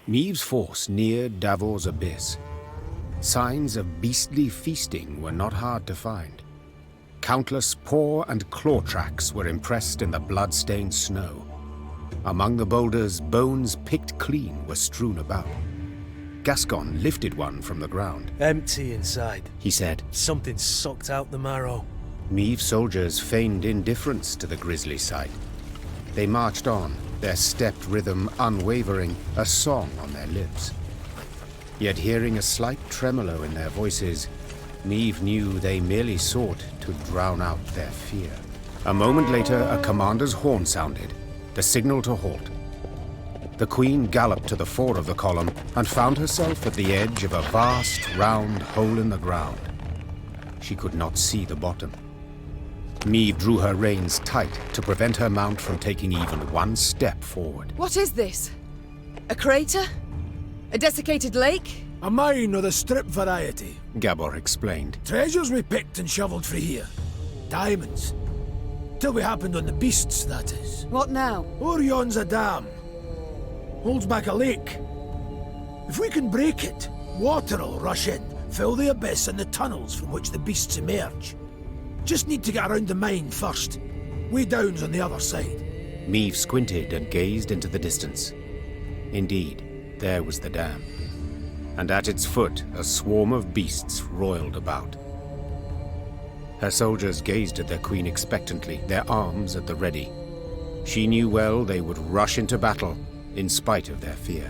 Meave's force neared Davor's abyss. Signs of beastly feasting were not hard to find. Countless paw and claw tracks were impressed in the blood-stained snow. Among the boulders, bones picked clean were strewn about. Gascon lifted one from the ground. Empty inside, he said. Something sucked out the marrow. Meave soldiers feigned indifference to the grisly sight. They marched on, their stepped rhythm unwavering, a song on their lips. Yet hearing a slight tremolo in their voices, Meave knew they merely sought to drown out their fear. A moment later, a commander's horn sounded, the signal to halt. The Queen galloped to the fore of the column and found herself at the edge of a vast, round hole in the ground. She could not see the bottom. Meave drew her reins tight to prevent her mount from taking even one step forward. What is this? A crater? A desiccated lake? A mine of the strip variety, Gabor explained. Treasures we picked and shoveled for here. Diamonds. Till we happened on the beasts, that is. What now? Orion's a dam. Holds back a lake. If we can break it, water'll rush in, fill the abyss and the tunnels from which the beasts emerge. Just need to get around the mine first. Way down's on the other side. Meave squinted and gazed into the distance. Indeed, there was the dam. And at its foot, a swarm of beasts roiled about. Her soldiers gazed at their queen expectantly, their arms at the ready. She knew well they would rush into battle, in spite of their fear.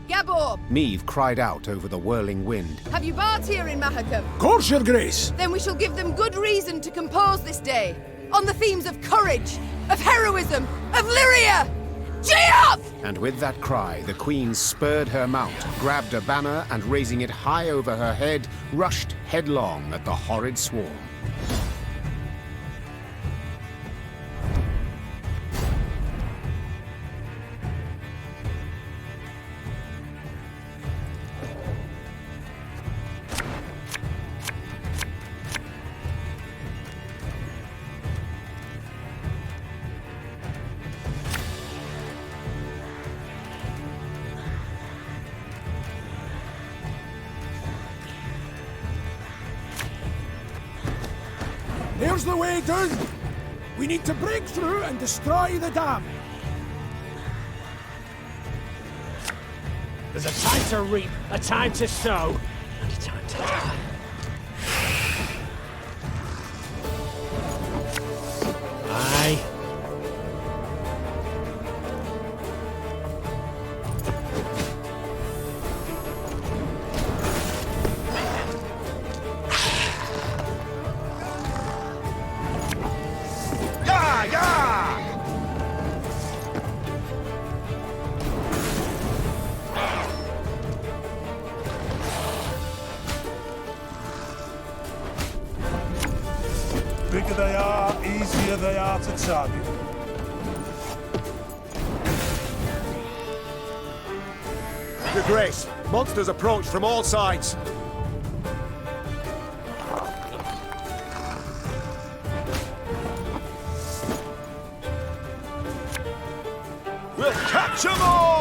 Gabor! Meave cried out over the whirling wind. Have you bards here in Mahakam? Course, your grace! Then we shall give them good reason to compose this day, on the themes of courage, of heroism, of Lyria! Geoff! And with that cry, the queen spurred her mount, grabbed a banner, and raising it high over her head, rushed headlong at the horrid swarm. There's the way down! We need to break through and destroy the dam! There's a time to reap, a time to sow, and a time to die. Aye. Bigger they are, easier they are to target. Your Grace, monsters approach from all sides. We'll catch them all!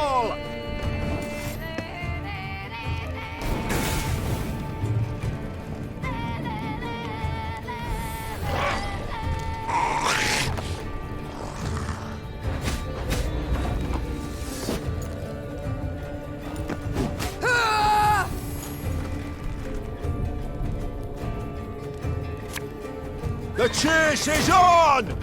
The chase is on!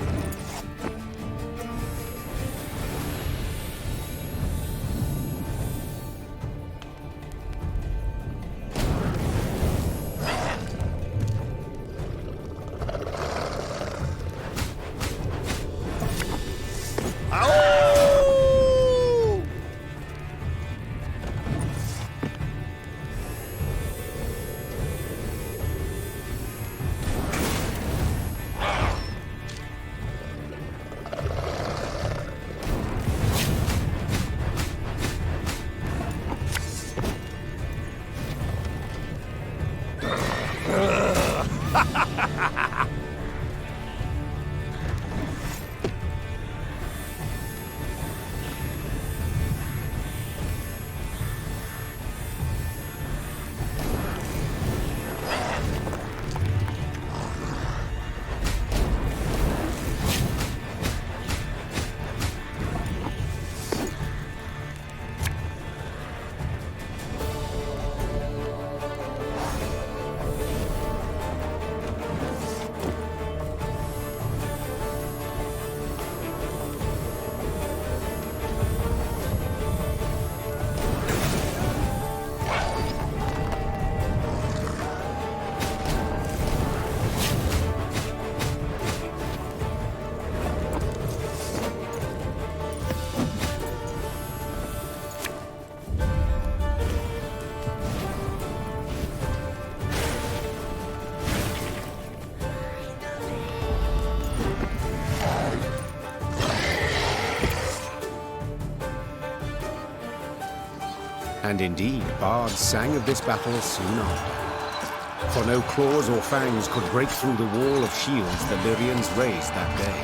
And indeed, bards sang of this battle soon after. For no claws or fangs could break through the wall of shields the Lyrians raised that day.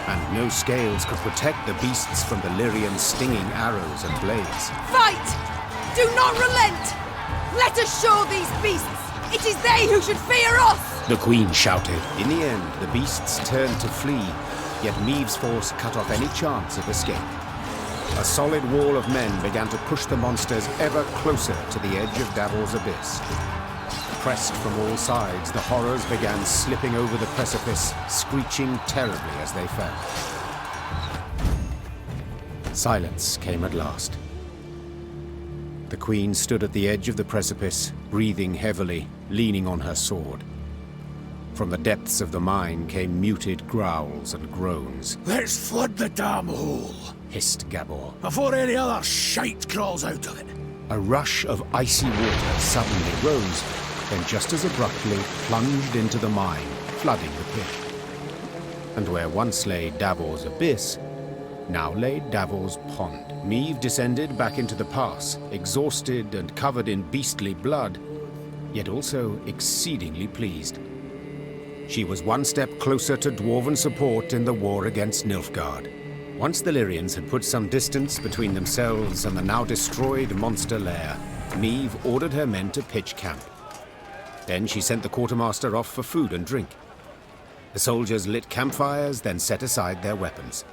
And no scales could protect the beasts from the Lyrians' stinging arrows and blades. Fight! Do not relent! Let us show these beasts! It is they who should fear us! The Queen shouted. In the end, the beasts turned to flee, yet Meave's force cut off any chance of escape. A solid wall of men began to push the monsters ever closer to the edge of Davor's abyss. Pressed from all sides, the horrors began slipping over the precipice, screeching terribly as they fell. Silence came at last. The Queen stood at the edge of the precipice, breathing heavily, leaning on her sword. From the depths of the mine came muted growls and groans. Let's flood the damn hole, hissed Gabor, before any other shite crawls out of it. A rush of icy water suddenly rose, then just as abruptly plunged into the mine, flooding the pit. And where once lay Davor's abyss, now lay Davor's pond. Meave descended back into the pass, exhausted and covered in beastly blood, yet also exceedingly pleased. She was one step closer to dwarven support in the war against Nilfgaard. Once the Lyrians had put some distance between themselves and the now destroyed monster lair, Meave ordered her men to pitch camp. Then she sent the quartermaster off for food and drink. The soldiers lit campfires, then set aside their weapons.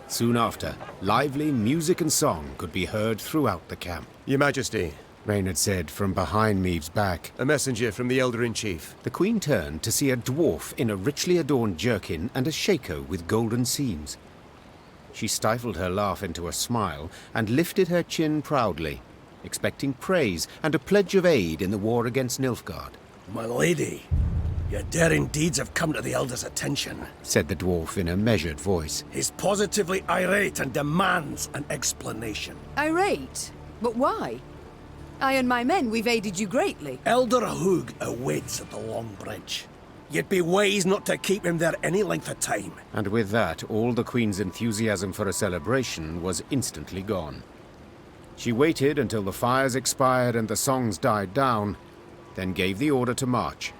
Soon after, lively music and song could be heard throughout the camp. Your Majesty, Reynard said from behind Meave's back. A messenger from the Elder-in-Chief. The Queen turned to see a dwarf in a richly adorned jerkin and a shako with golden seams. She stifled her laugh into a smile and lifted her chin proudly, expecting praise and a pledge of aid in the war against Nilfgaard. My lady, your daring deeds have come to the Elder's attention, said the dwarf in a measured voice. He's positively irate and demands an explanation. Irate? But why? I and my men, we've aided you greatly. Elder Hugh awaits at the Long Bridge. You'd be wise not to keep him there any length of time. And with that, all the Queen's enthusiasm for a celebration was instantly gone. She waited until the fires expired and the songs died down, then gave the order to march.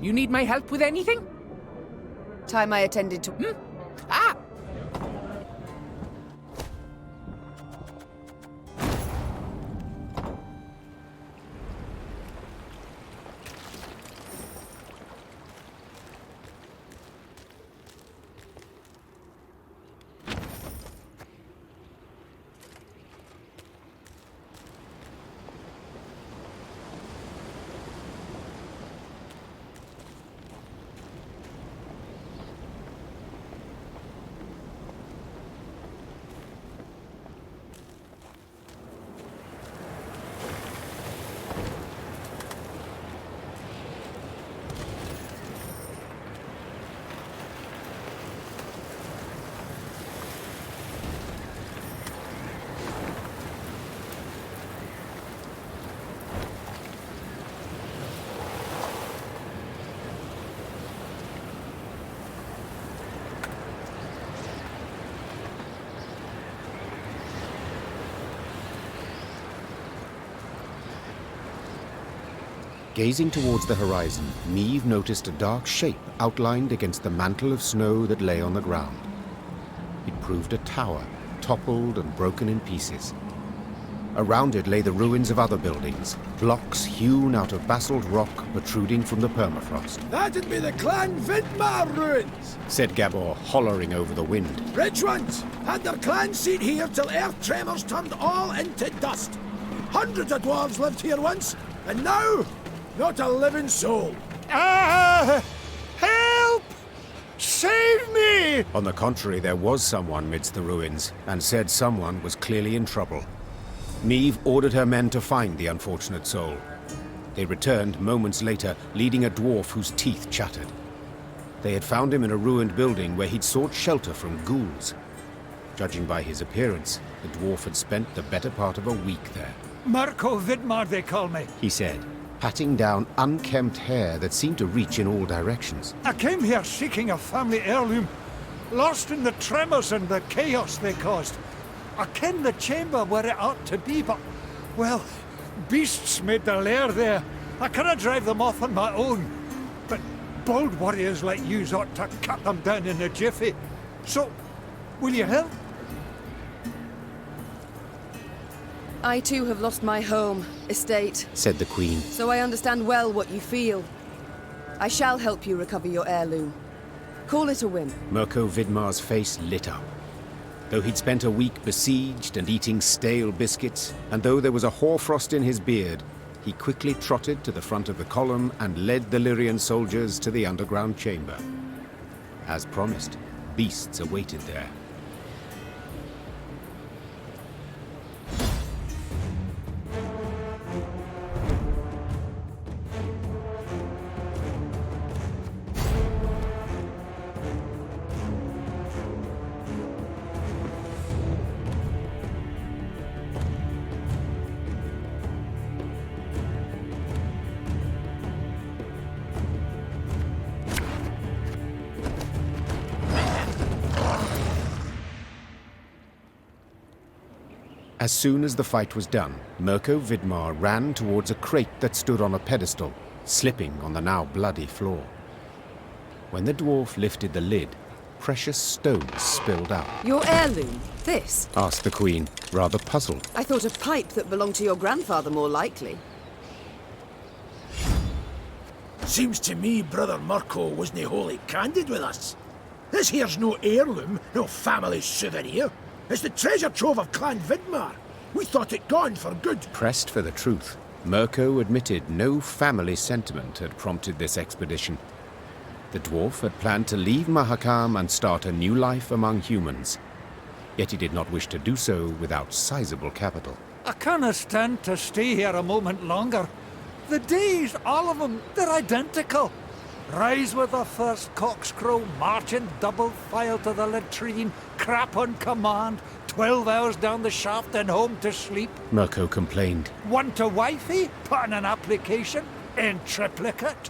You need my help with anything? Time I attended to... Ah! Gazing towards the horizon, Meave noticed a dark shape outlined against the mantle of snow that lay on the ground. It proved a tower, toppled and broken in pieces. Around it lay the ruins of other buildings, blocks hewn out of basalt rock protruding from the permafrost. That'd be the Clan Vidmar ruins, said Gabor, hollering over the wind. Rich ones had their clan seat here till earth tremors turned all into dust. Hundreds of dwarves lived here once, and now, not a living soul. Ah! Help! Save me! On the contrary, there was someone midst the ruins, and said someone was clearly in trouble. Meve ordered her men to find the unfortunate soul. They returned moments later, leading a dwarf whose teeth chattered. They had found him in a ruined building where he'd sought shelter from ghouls. Judging by his appearance, the dwarf had spent the better part of a week there. Mirko Vidmar, they call me. He said, patting down unkempt hair that seemed to reach in all directions. I came here seeking a family heirloom, lost in the tremors and the chaos they caused. I ken the chamber where it ought to be, but, well, beasts made their lair there. I cannot drive them off on my own. But bold warriors like yous ought to cut them down in a jiffy. So, will you help? I too have lost my home, estate, said the Queen. so I understand well what you feel. I shall help you recover your heirloom. Call it a whim. Mirko Vidmar's face lit up. Though he'd spent a week besieged and eating stale biscuits, and though there was a hoarfrost in his beard, he quickly trotted to the front of the column and led the Lyrian soldiers to the underground chamber. As promised, beasts awaited there. As soon as the fight was done, Mirko Vidmar ran towards a crate that stood on a pedestal, slipping on the now bloody floor. When the dwarf lifted the lid, precious stones spilled out. Your heirloom? This? Asked the Queen, rather puzzled. I thought a pipe that belonged to your grandfather more likely. Seems to me Brother Mirko wasn't wholly candid with us. This here's no heirloom, no family souvenir. It's the treasure trove of Clan Vidmar. We thought it gone for good. Pressed for the truth, Mirko admitted no family sentiment had prompted this expedition. The dwarf had planned to leave Mahakam and start a new life among humans. Yet he did not wish to do so without sizable capital. I canna stand to stay here a moment longer. The days, all of them, they're identical. Rise with the first cockscrow, march in double file to the latrine, crap on command, 12 hours down the shaft and home to sleep. Mirko complained. Want a wifey? Put in an application. In triplicate.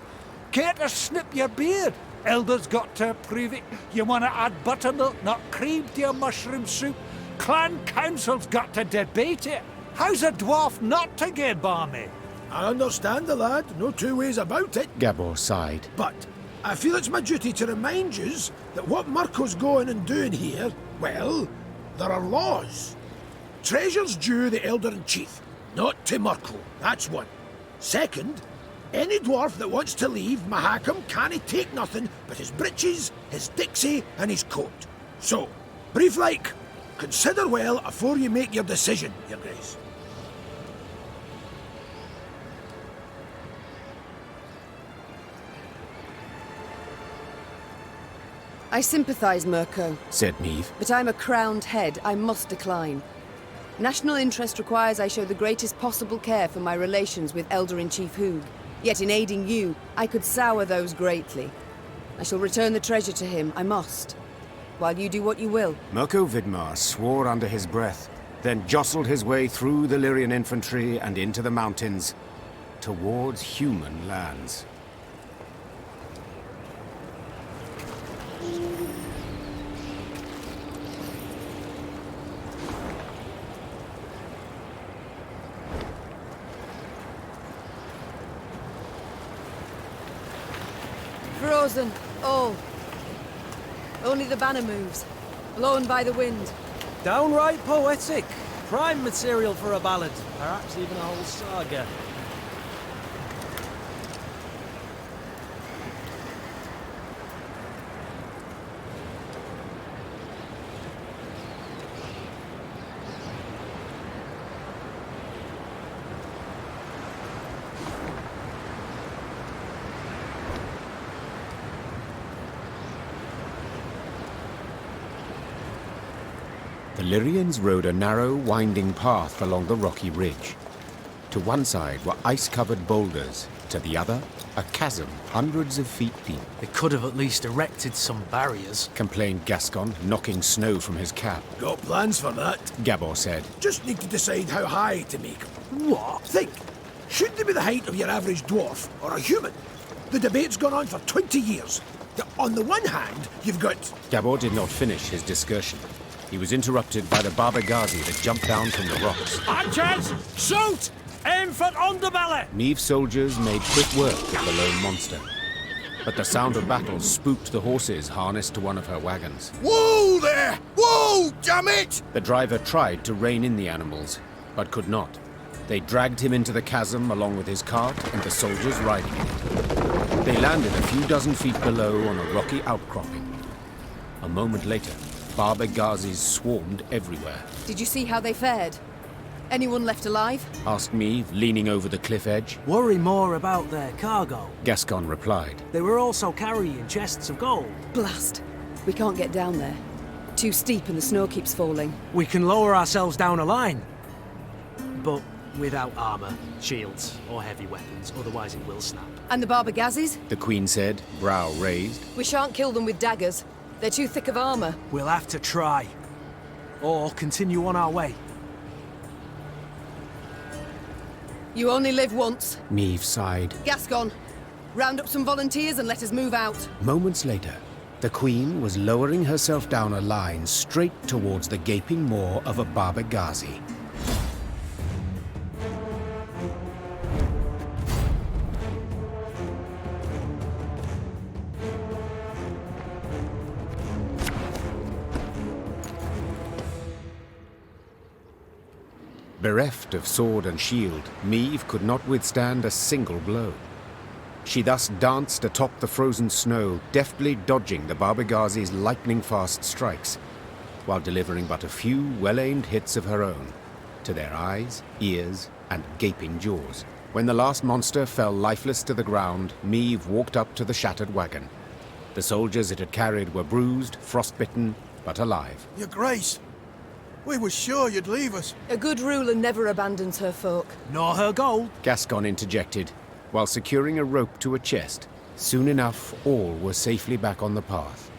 Care to snip your beard? Elders got to approve it. You want to add buttermilk, not cream, to your mushroom soup? Clan council's got to debate it. How's a dwarf not to get balmy? I understand the lad, no two ways about it. Gabor sighed. But I feel it's my duty to remind yous that what Mirko's going and doing here, well, there are laws. Treasure's due the Elder-in-Chief, not to Mirko, that's one. Second, any dwarf that wants to leave Mahakam can't take nothing but his breeches, his dixie and his coat. So, brief like, consider well afore you make your decision, Your Grace. I sympathise, Mirko, said Meve. but I'm a crowned head. I must decline. National interest requires I show the greatest possible care for my relations with Elder-in-Chief Hugh. Yet in aiding you, I could sour those greatly. I shall return the treasure to him, I must. While you do what you will. Mirko Vidmar swore under his breath, then jostled his way through the Lyrian infantry and into the mountains, towards human lands. Frozen, all. Only the banner moves, blown by the wind. Downright poetic. Prime material for a ballad, perhaps even a whole saga. Illyrians rode a narrow, winding path along the rocky ridge. To one side were ice-covered boulders, to the other, a chasm hundreds of feet deep. They could have at least erected some barriers, complained Gascon, knocking snow from his cap. Got plans for that? Gabor said. Just need to decide how high to make them. What? Think. Should they be the height of your average dwarf or a human? The debate's gone on for 20 years. On the one hand, you've got... Gabor did not finish his discussion. He was interrupted by the Baba Ghazi that jumped down from the rocks. Archers, shoot! Aim for underbelly! Meave's soldiers made quick work of the lone monster. But the sound of battle spooked the horses harnessed to one of her wagons. Whoa there! Whoa, damn it! The driver tried to rein in the animals, but could not. They dragged him into the chasm along with his cart and the soldiers riding in it. They landed a few dozen feet below on a rocky outcropping. A moment later, Baba Ghazis swarmed everywhere. Did you see how they fared? Anyone left alive? Asked Meave, leaning over the cliff edge. Worry more about their cargo. Gascon replied. They were also carrying chests of gold. Blast. We can't get down there. Too steep and the snow keeps falling. We can lower ourselves down a line. But without armor, shields, or heavy weapons, otherwise it will snap. And the Baba Ghazis? The Queen said, brow raised. We shan't kill them with daggers. They're too thick of armor. We'll have to try. Or continue on our way. You only live once. Meave sighed. Gascon, round up some volunteers and let us move out. Moments later, the Queen was lowering herself down a line straight towards the gaping maw of a Baba Ghazi. Bereft of sword and shield, Meave could not withstand a single blow. She thus danced atop the frozen snow, deftly dodging the Baba Ghazi's lightning-fast strikes, while delivering but a few well-aimed hits of her own, to their eyes, ears, and gaping jaws. When the last monster fell lifeless to the ground, Meave walked up to the shattered wagon. The soldiers it had carried were bruised, frostbitten, but alive. Your Grace, we were sure you'd leave us. A good ruler never abandons her folk. Nor her gold. Gascon interjected, while securing a rope to a chest. Soon enough, all were safely back on the path.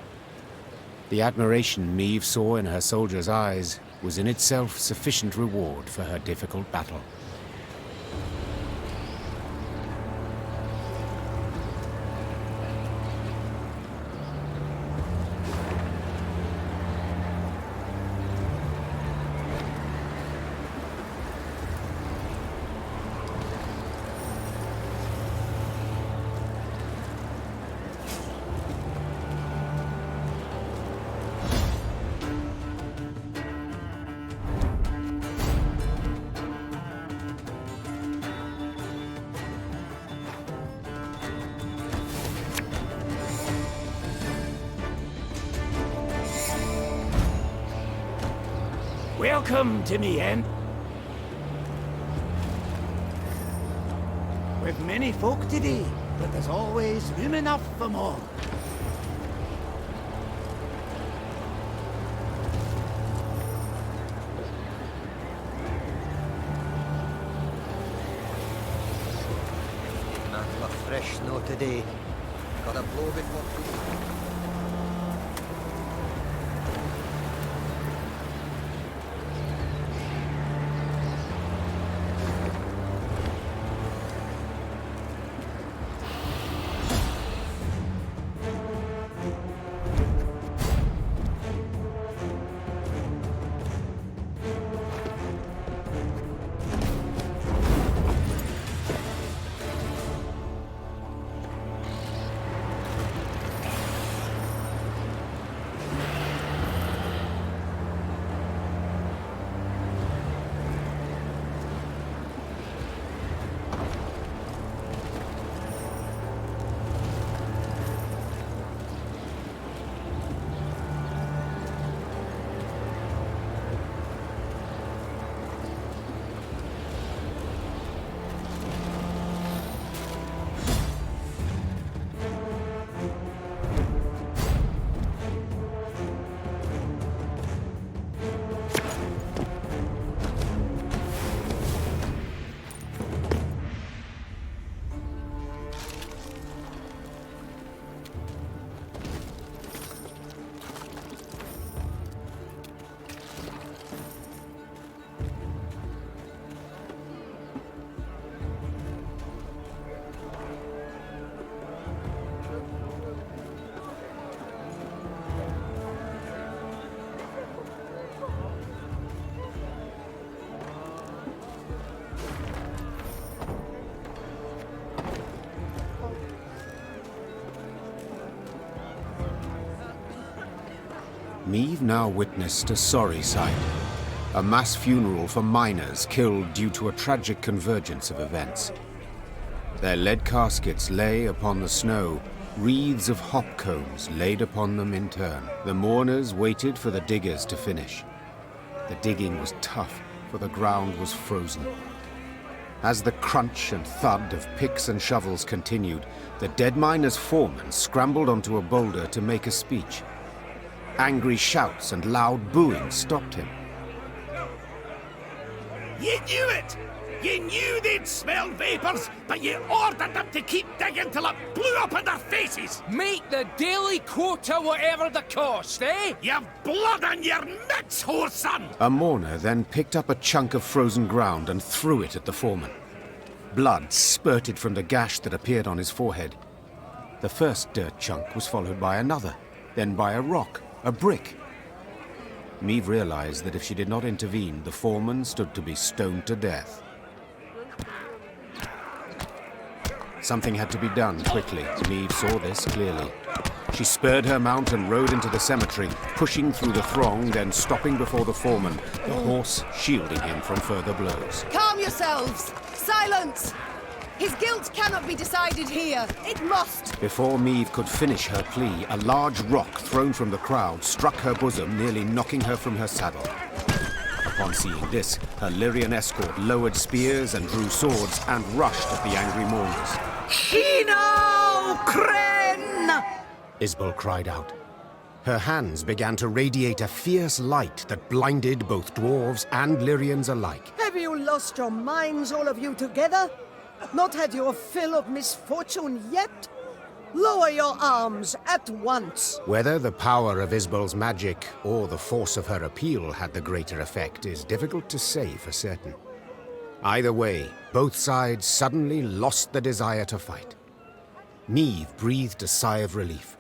The admiration Meave saw in her soldiers' eyes was in itself sufficient reward for her difficult battle. Welcome to me end. We've many folk today, but there's always room enough for more. Not a fresh snow today. Gotta blow before... Meave now witnessed a sorry sight. A mass funeral for miners killed due to a tragic convergence of events. Their lead caskets lay upon the snow, wreaths of hop cones laid upon them in turn. The mourners waited for the diggers to finish. The digging was tough, for the ground was frozen. As the crunch and thud of picks and shovels continued, the dead miner's foreman scrambled onto a boulder to make a speech. Angry shouts and loud booing stopped him. You knew it! You knew they'd smell vapours, but you ordered them to keep digging till it blew up in their faces! Make the daily quota whatever the cost, eh? You've blood on your mitts, whore son! A mourner then picked up a chunk of frozen ground and threw it at the foreman. Blood spurted from the gash that appeared on his forehead. The first dirt chunk was followed by another, then by a rock, a brick. Meave realized that if she did not intervene, the foreman stood to be stoned to death. Something had to be done quickly. Meave saw this clearly. She spurred her mount and rode into the cemetery, pushing through the throng, then stopping before the foreman, the horse shielding him from further blows. Calm yourselves! Silence! His guilt cannot be decided here. It must! Before Meave could finish her plea, a large rock thrown from the crowd struck her bosom, nearly knocking her from her saddle. Upon seeing this, her Lyrian escort lowered spears and drew swords and rushed at the angry mourners. Shino Kren! Isbel cried out. Her hands began to radiate a fierce light that blinded both dwarves and Lyrians alike. Have you lost your minds, all of you together? Not had your fill of misfortune yet? Lower your arms at once. Whether the power of Isbel's magic or the force of her appeal had the greater effect is difficult to say for certain. Either way, both sides suddenly lost the desire to fight. Meave breathed a sigh of relief,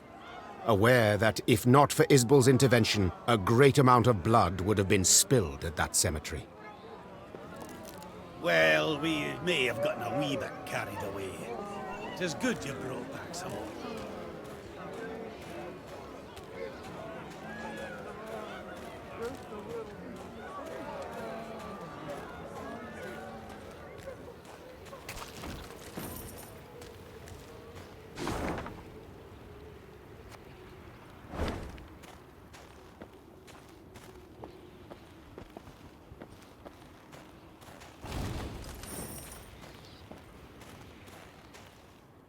aware that if not for Isbel's intervention, a great amount of blood would have been spilled at that cemetery. Well, we may have gotten a wee bit carried away. 'Tis good you brought back some more.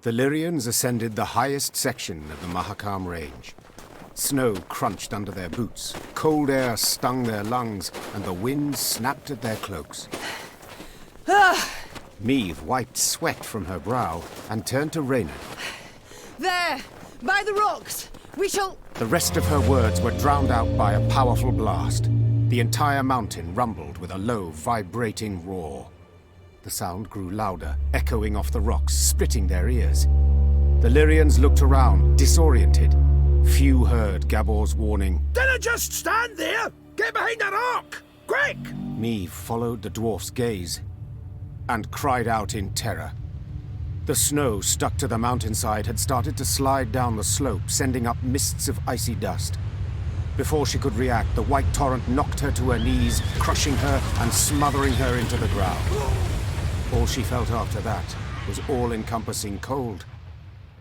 The Lyrians ascended the highest section of the Mahakam Range. Snow crunched under their boots, cold air stung their lungs, and the wind snapped at their cloaks. Meave wiped sweat from her brow and turned to Reynard. There! By the rocks! We shall... The rest of her words were drowned out by a powerful blast. The entire mountain rumbled with a low, vibrating roar. The sound grew louder, echoing off the rocks, splitting their ears. The Lyrians looked around, disoriented. Few heard Gabor's warning. Dinna just stand there! Get behind a rock! Quick! Meave followed the dwarf's gaze and cried out in terror. The snow stuck to the mountainside had started to slide down the slope, sending up mists of icy dust. Before she could react, the white torrent knocked her to her knees, crushing her and smothering her into the ground. All she felt after that was all-encompassing cold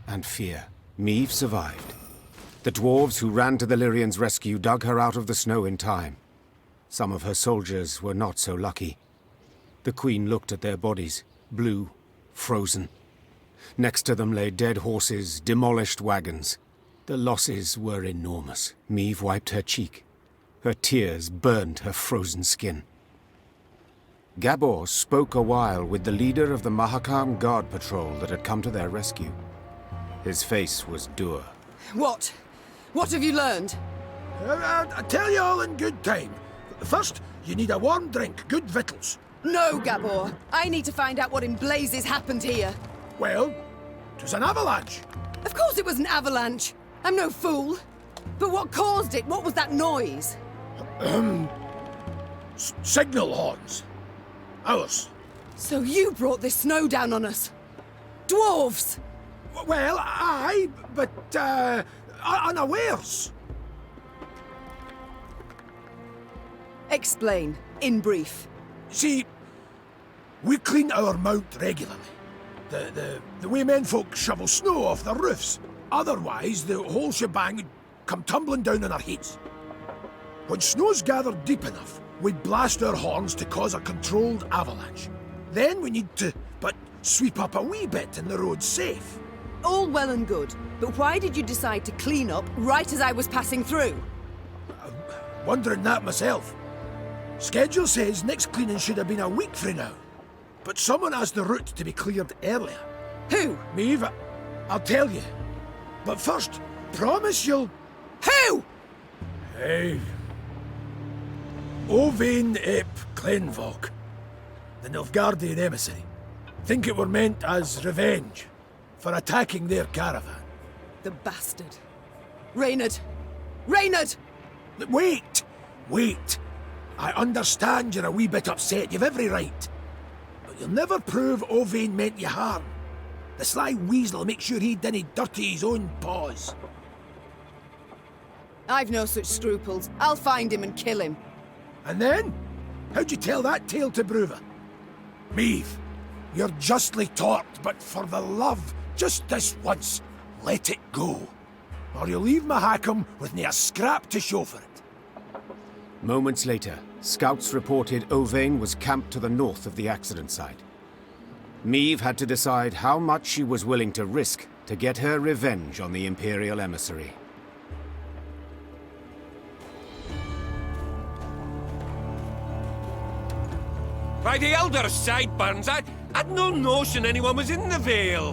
and fear. Meave survived. The dwarves who ran to the Lyrians' rescue dug her out of the snow in time. Some of her soldiers were not so lucky. The Queen looked at their bodies, blue, frozen. Next to them lay dead horses, demolished wagons. The losses were enormous. Meave wiped her cheek. Her tears burned her frozen skin. Gabor spoke a while with the leader of the Mahakam Guard Patrol that had come to their rescue. His face was dour. What? What have you learned? I'll tell you all in good time. First, you need a warm drink, good victuals. No, Gabor. I need to find out what in blazes happened here. Well, 'twas an avalanche. Of course it was an avalanche. I'm no fool. But what caused it? What was that noise? Signal horns. Ours. So you brought this snow down on us? Dwarves! Well, aye, but, unawares. Explain, in brief. See, we clean our mount regularly. The way men folk shovel snow off their roofs. Otherwise, the whole shebang would come tumbling down on our heads. When snow's gathered deep enough, we blast our horns to cause a controlled avalanche. Then we need to, sweep up a wee bit and the road's safe. All well and good, but why did you decide to clean up right as I was passing through? Wondering that myself. Schedule says next cleaning should have been a week frae now. But someone asked the route to be cleared earlier. Who? Me, I'll tell you. But first, promise you'll... Who? Hey. Owain ep Glenvog, the Nilfgaardian emissary. Think it were meant as revenge for attacking their caravan. The bastard. Reynard! Reynard! Wait! Wait! I understand you're a wee bit upset, you've every right. But you'll never prove Owain meant you harm. The sly weasel will make sure he didn't dirty his own paws. I've no such scruples. I'll find him and kill him. And then? How'd you tell that tale to Bruva? Meave, you're justly taught, but for the love, just this once, let it go. Or you'll leave Mahakam with nae a scrap to show for it. Moments later, scouts reported Owain was camped to the north of the accident site. Meave had to decide how much she was willing to risk to get her revenge on the Imperial emissary. By the Elder's sideburns, I'd no notion anyone was in the Vale.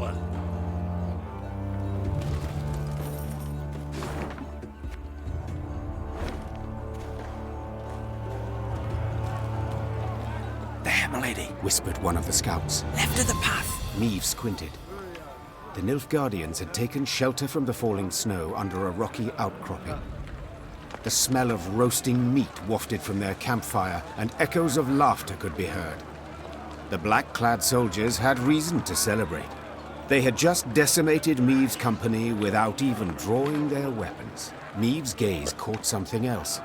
There, my lady, whispered one of the scouts. Left of the path. Meave squinted. The Nilfgaardians had taken shelter from the falling snow under a rocky outcropping. The smell of roasting meat wafted from their campfire, and echoes of laughter could be heard. The black-clad soldiers had reason to celebrate. They had just decimated Meave's company without even drawing their weapons. Meave's gaze caught something else.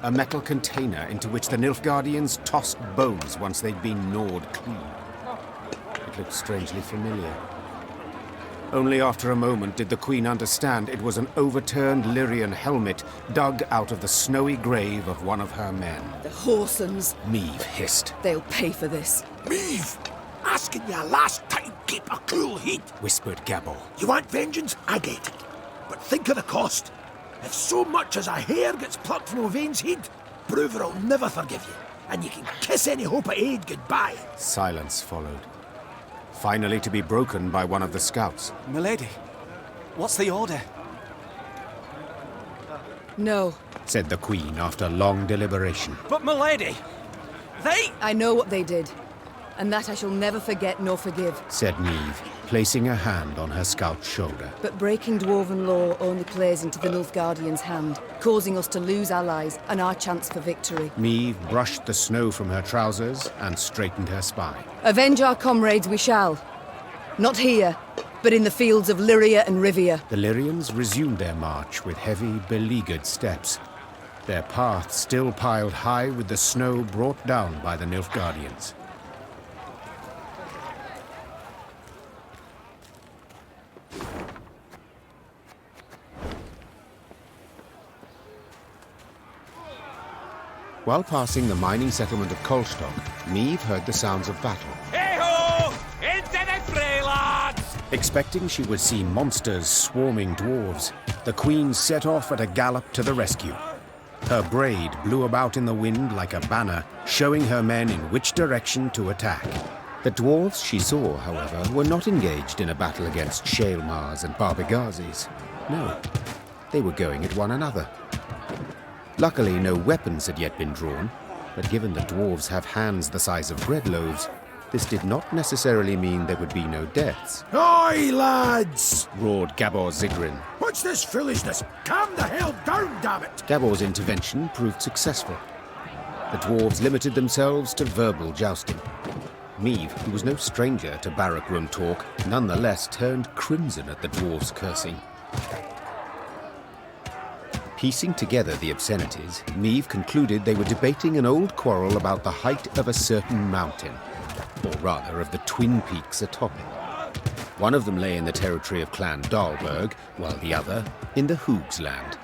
A metal container into which the Nilfgaardians tossed bones once they'd been gnawed clean. It looked strangely familiar. Only after a moment did the Queen understand it was an overturned Lyrian helmet dug out of the snowy grave of one of her men. The whoresons. Meave hissed. They'll pay for this. Meave! Asking you last time, keep a cool head, whispered Gabor. You want vengeance? I get it. But think of the cost. If so much as a hair gets plucked from Owain's head, Bruver will never forgive you. And you can kiss any hope of aid goodbye. Silence followed. Finally to be broken by one of the scouts. Milady, what's the order? No, said the Queen after long deliberation. But milady, they... I know what they did, and that I shall never forget nor forgive, said Meave, placing a hand on her scout's shoulder. But breaking Dwarven law only plays into the Nilfgaardians' hand, causing us to lose allies and our chance for victory. Meave brushed the snow from her trousers and straightened her spine. Avenge our comrades we shall. Not here, but in the fields of Lyria and Rivia. The Lyrians resumed their march with heavy, beleaguered steps. Their path still piled high with the snow brought down by the Nilfgaardians. While passing the mining settlement of Kolstock, Meave heard the sounds of battle. Hey-ho! Into the fray, lads! Expecting she would see monsters swarming dwarves, the Queen set off at a gallop to the rescue. Her braid blew about in the wind like a banner, showing her men in which direction to attack. The dwarves she saw, however, were not engaged in a battle against Shaelmars and Barbigazes. No, they were going at one another. Luckily, no weapons had yet been drawn, but given the dwarves have hands the size of bread loaves, this did not necessarily mean there would be no deaths. Oi, lads! Roared Gabor Zigrin. What's this foolishness? Calm the hell down, damn it! Gabor's intervention proved successful. The dwarves limited themselves to verbal jousting. Meave, who was no stranger to barrack room talk, nonetheless turned crimson at the dwarves' cursing. Piecing together the obscenities, Meave concluded they were debating an old quarrel about the height of a certain mountain, or rather of the twin peaks atop it. One of them lay in the territory of Clan Dahlberg, while the other in the Hoogs land.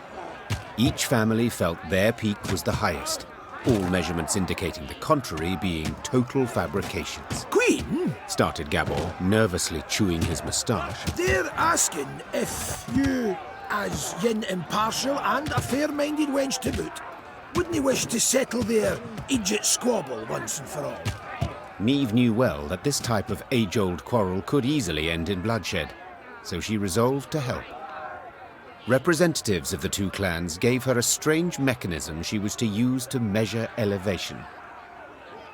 Each family felt their peak was the highest, all measurements indicating the contrary being total fabrications. Queen? Started Gabor, nervously chewing his moustache. They're asking if you, as yin impartial and a fair-minded wench to boot, wouldn't wish to settle their Egypt squabble once and for all? Meave knew well that this type of age-old quarrel could easily end in bloodshed, so she resolved to help. Representatives of the two clans gave her a strange mechanism she was to use to measure elevation.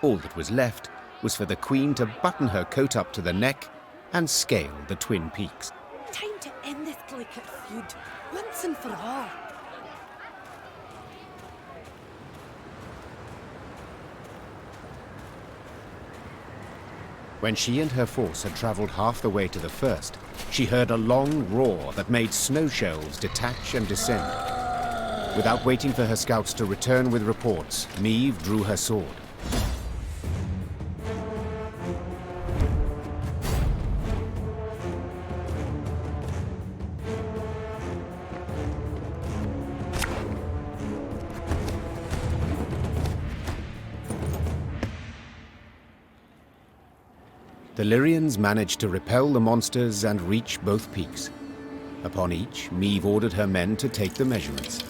All that was left was for the Queen to button her coat up to the neck and scale the twin peaks. Time to end this delicate feud, once and for all. When she and her force had travelled half the way to the first, she heard a long roar that made snow shelves detach and descend. Without waiting for her scouts to return with reports, Meave drew her sword. The Lyrians managed to repel the monsters and reach both peaks. Upon each, Meave ordered her men to take the measurements.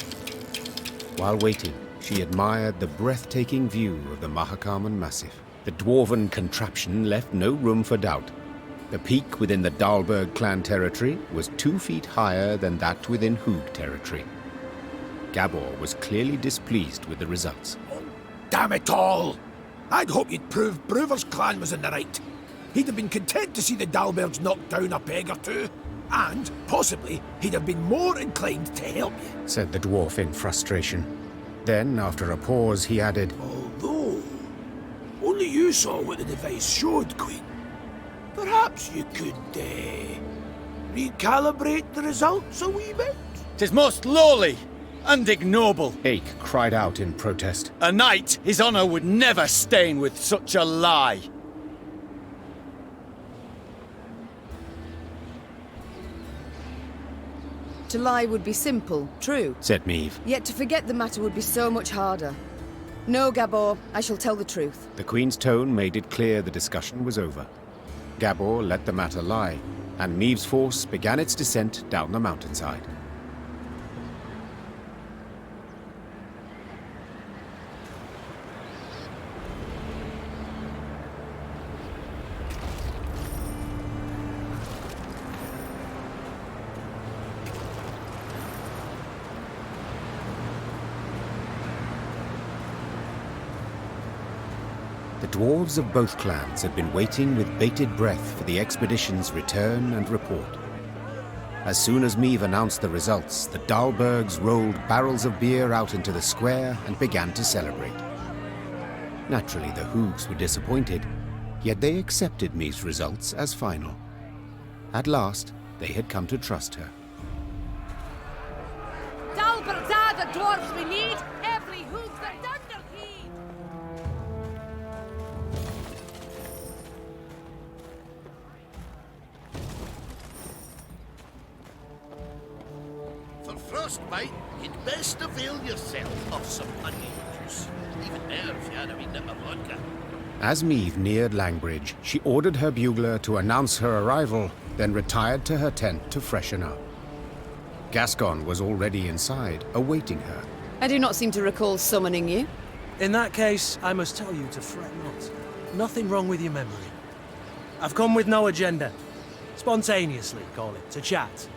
While waiting, she admired the breathtaking view of the Mahakaman Massif. The dwarven contraption left no room for doubt. The peak within the Dahlberg clan territory was 2 feet higher than that within Hoog territory. Gabor was clearly displeased with the results. Damn it all! I'd hoped you'd prove Brewer's clan was in the right. He'd have been content to see the Dahlbergs knocked down a peg or two, and, possibly, he'd have been more inclined to help you, said the dwarf in frustration. Then, after a pause, he added, Although, only you saw what the device showed, Queen. Perhaps you could, recalibrate the results a wee bit? 'Tis most lowly and ignoble. Ake cried out in protest. A knight his honour would never stain with such a lie. To lie would be simple, true, said Meave. Yet to forget the matter would be so much harder. No, Gabor, I shall tell the truth. The Queen's tone made it clear the discussion was over. Gabor let the matter lie, and Meave's force began its descent down the mountainside. The dwarves of both clans had been waiting with bated breath for the expedition's return and report. As soon as Meave announced the results, the Dahlbergs rolled barrels of beer out into the square and began to celebrate. Naturally, the Hoogs were disappointed, yet they accepted Meave's results as final. At last, they had come to trust her. Dahlbergs are the dwarves we need! Every Hoog's the Dunderheed! For frostbite, you'd best avail yourself of some onion juice. Even better if you had a wee nip of vodka. As Meave neared Langbridge, she ordered her bugler to announce her arrival, then retired to her tent to freshen up. Gascon was already inside, awaiting her. I do not seem to recall summoning you. In that case, I must tell you to fret not. Nothing wrong with your memory. I've come with no agenda. Spontaneously, call it, to chat.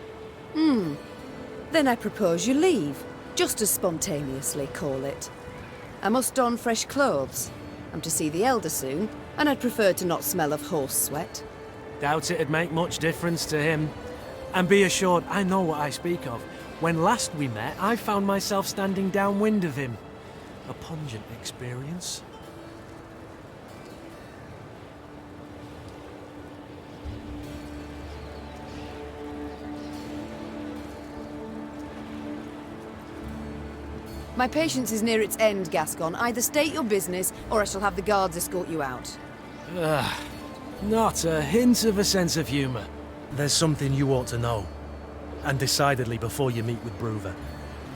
Then I propose you leave. Just as spontaneously, call it. I must don fresh clothes. I'm to see the Elder soon, and I'd prefer to not smell of horse sweat. Doubt it'd make much difference to him. And be assured, I know what I speak of. When last we met, I found myself standing downwind of him. A pungent experience. My patience is near its end, Gascon. Either state your business, or I shall have the guards escort you out. Not a hint of a sense of humour. There's something you ought to know. And decidedly before you meet with Bruver.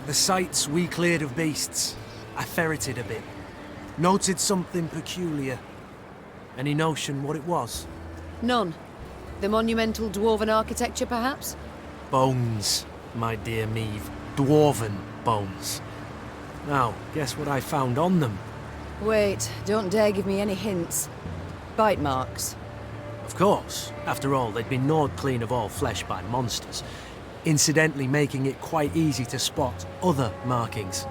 The sites we cleared of beasts, I ferreted a bit. Noted something peculiar. Any notion what it was? None. The monumental dwarven architecture, perhaps? Bones, my dear Meave. Dwarven bones. Now, guess what I found on them? Wait, don't dare give me any hints. Bite marks. Of course. After all, they'd been gnawed clean of all flesh by monsters, incidentally making it quite easy to spot other markings.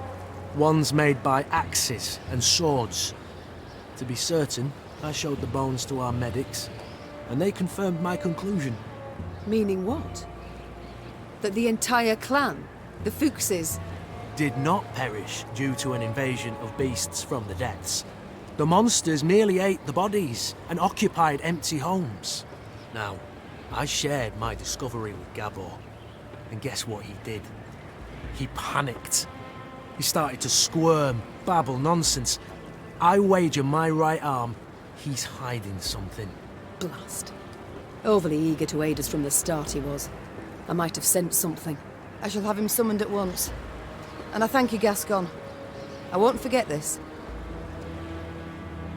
Ones made by axes and swords. To be certain, I showed the bones to our medics, and they confirmed my conclusion. Meaning what? That the entire clan, the Fuchses, did not perish due to an invasion of beasts from the depths. The monsters merely ate the bodies and occupied empty homes. Now, I shared my discovery with Gabor, and guess what he did? He panicked. He started to squirm, babble nonsense. I wager my right arm, he's hiding something. Blast. Overly eager to aid us from the start he was. I might have sent something. I shall have him summoned at once. And I thank you, Gascon. I won't forget this.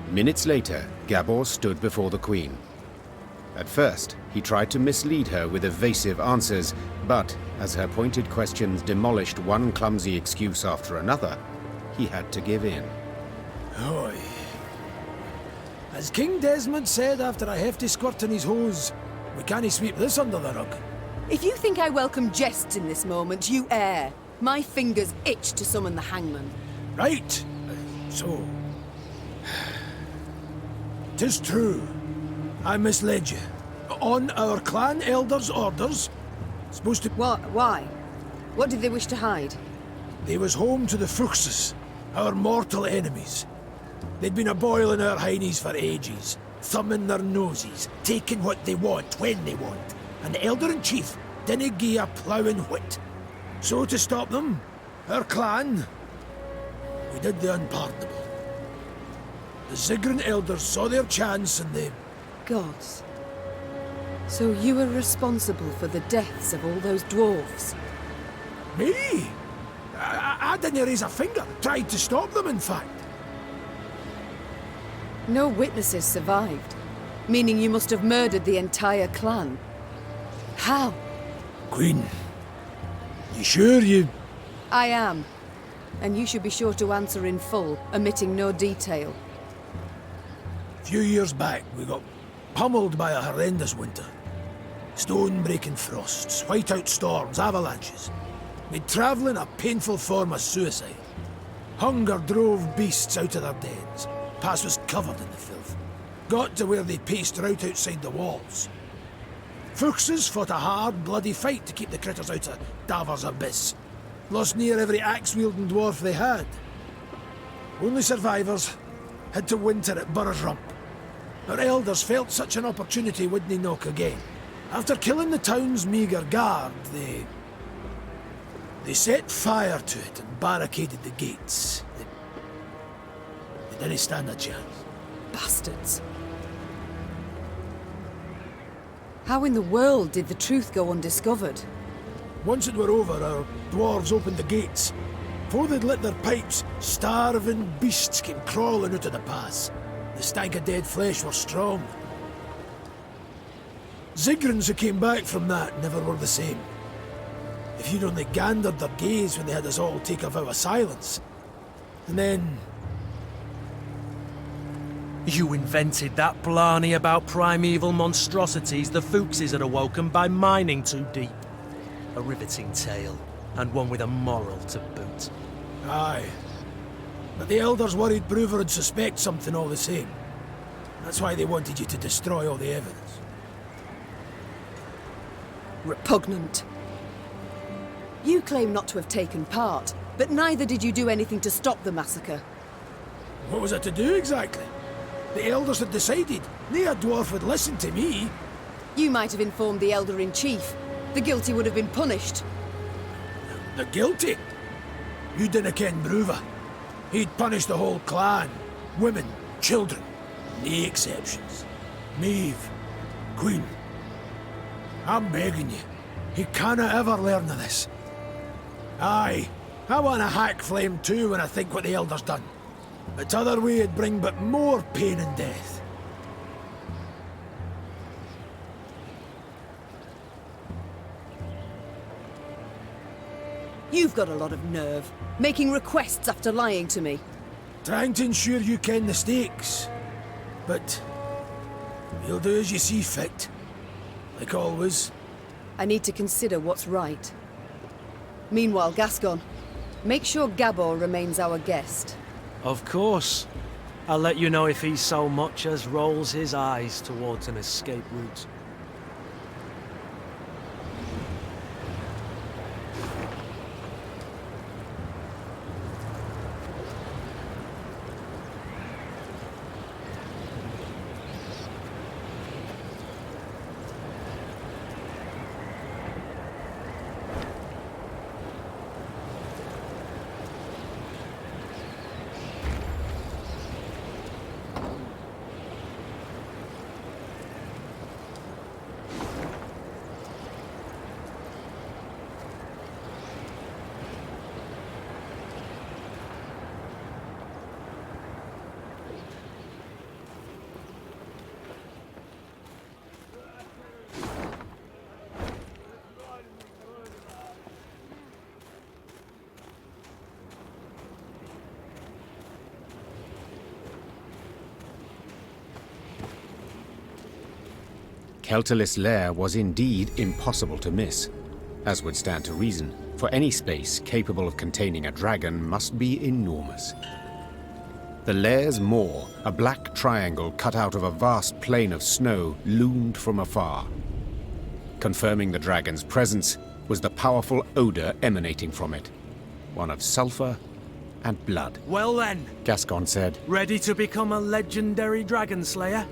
Minutes later, Gabor stood before the Queen. At first, he tried to mislead her with evasive answers, but as her pointed questions demolished one clumsy excuse after another, he had to give in. Oi. As King Desmond said after a hefty squirt in his hose, we can't sweep this under the rug. If you think I welcome jests in this moment, you err. My fingers itch to summon the hangman. Right. So... 'Tis true. I misled you. On our clan elder's orders, supposed to... What? Why? What did they wish to hide? They was home to the Fuchses, our mortal enemies. They'd been a-boiling our heinies for ages, thumbing their noses, taking what they want, when they want. And the Elder-in-Chief didn't gie a ploughing whit. So to stop them, our clan, we did the unpardonable. The Ziggurin elders saw their chance and they... Gods. So you were responsible for the deaths of all those dwarves? Me? I didn't raise a finger. Tried to stop them, in fact. No witnesses survived, meaning you must have murdered the entire clan. How? Queen, you sure you... I am. And you should be sure to answer in full, omitting no detail. A few years back, we got pummeled by a horrendous winter. Stone-breaking frosts, whiteout storms, avalanches. Made travelling a painful form of suicide. Hunger drove beasts out of their dens. Pass was covered in the filth. Got to where they paced right outside the walls. Fuchses fought a hard, bloody fight to keep the critters out of Davar's abyss. Lost near every axe-wielding dwarf they had. Only survivors had to winter at Burr's Rump. Our elders felt such an opportunity wouldn't knock again. After killing the town's meagre guard, they set fire to it and barricaded the gates. They didn't stand a chance. Bastards. How in the world did the truth go undiscovered? Once it were over, our dwarves opened the gates. Before they'd lit their pipes, starving beasts came crawling out of the pass. The stank of dead flesh were strong. Zigrins who came back from that never were the same. If you'd only gandered their gaze when they had us all take a vow of silence. And then... You invented that blarney about primeval monstrosities the Fuchses had awoken by mining too deep. A riveting tale, and one with a moral to boot. Aye. But the elders worried Bruver would suspect something all the same. That's why they wanted you to destroy all the evidence. Repugnant. You claim not to have taken part, but neither did you do anything to stop the massacre. What was I to do exactly? The elders had decided. No dwarf would listen to me. You might have informed the Elder-in-Chief. The guilty would have been punished. The guilty? You dinna ken Bruva. He'd punish the whole clan. Women, children, nae exceptions. Maeve, Queen. I'm begging you. He canna ever learn of this. Aye, I want a hack flame too when I think what the Elder's done. But t'other way it'd bring but more pain and death. You've got a lot of nerve, making requests after lying to me. Trying to ensure you ken the stakes. But you'll do as you see fit. Like always. I need to consider what's right. Meanwhile, Gascon, make sure Gabor remains our guest. Of course. I'll let you know if he so much as rolls his eyes towards an escape route. Keltalis' lair was indeed impossible to miss, as would stand to reason, for any space capable of containing a dragon must be enormous. The lair's maw, a black triangle cut out of a vast plain of snow, loomed from afar. Confirming the dragon's presence was the powerful odor emanating from it, one of sulfur and blood. Well then, Gascon said, ready to become a legendary dragon slayer?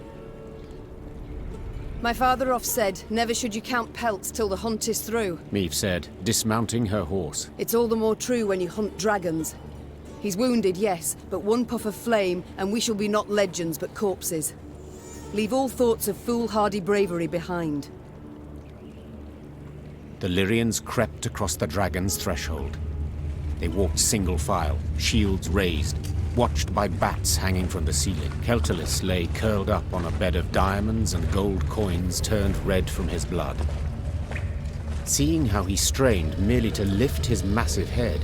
My father oft said, never should you count pelts till the hunt is through. Maeve said, dismounting her horse. It's all the more true when you hunt dragons. He's wounded, yes, but one puff of flame, and we shall be not legends, but corpses. Leave all thoughts of foolhardy bravery behind. The Lyrians crept across the dragon's threshold. They walked single file, shields raised, watched by bats hanging from the ceiling. Keltalis lay curled up on a bed of diamonds and gold coins turned red from his blood. Seeing how he strained merely to lift his massive head,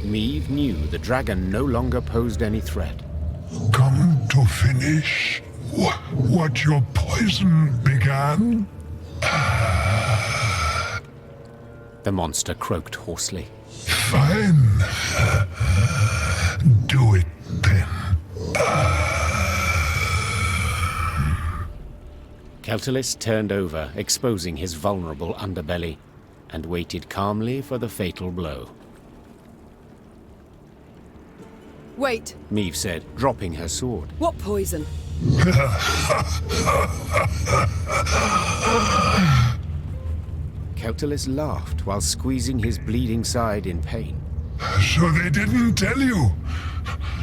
Maeve knew the dragon no longer posed any threat. Come to finish what your poison began? The monster croaked hoarsely. Fine. Do it then. Keltalis turned over, exposing his vulnerable underbelly, and waited calmly for the fatal blow. Wait. Maeve said, dropping her sword. What poison? Keltalis laughed while squeezing his bleeding side in pain. So they didn't tell you?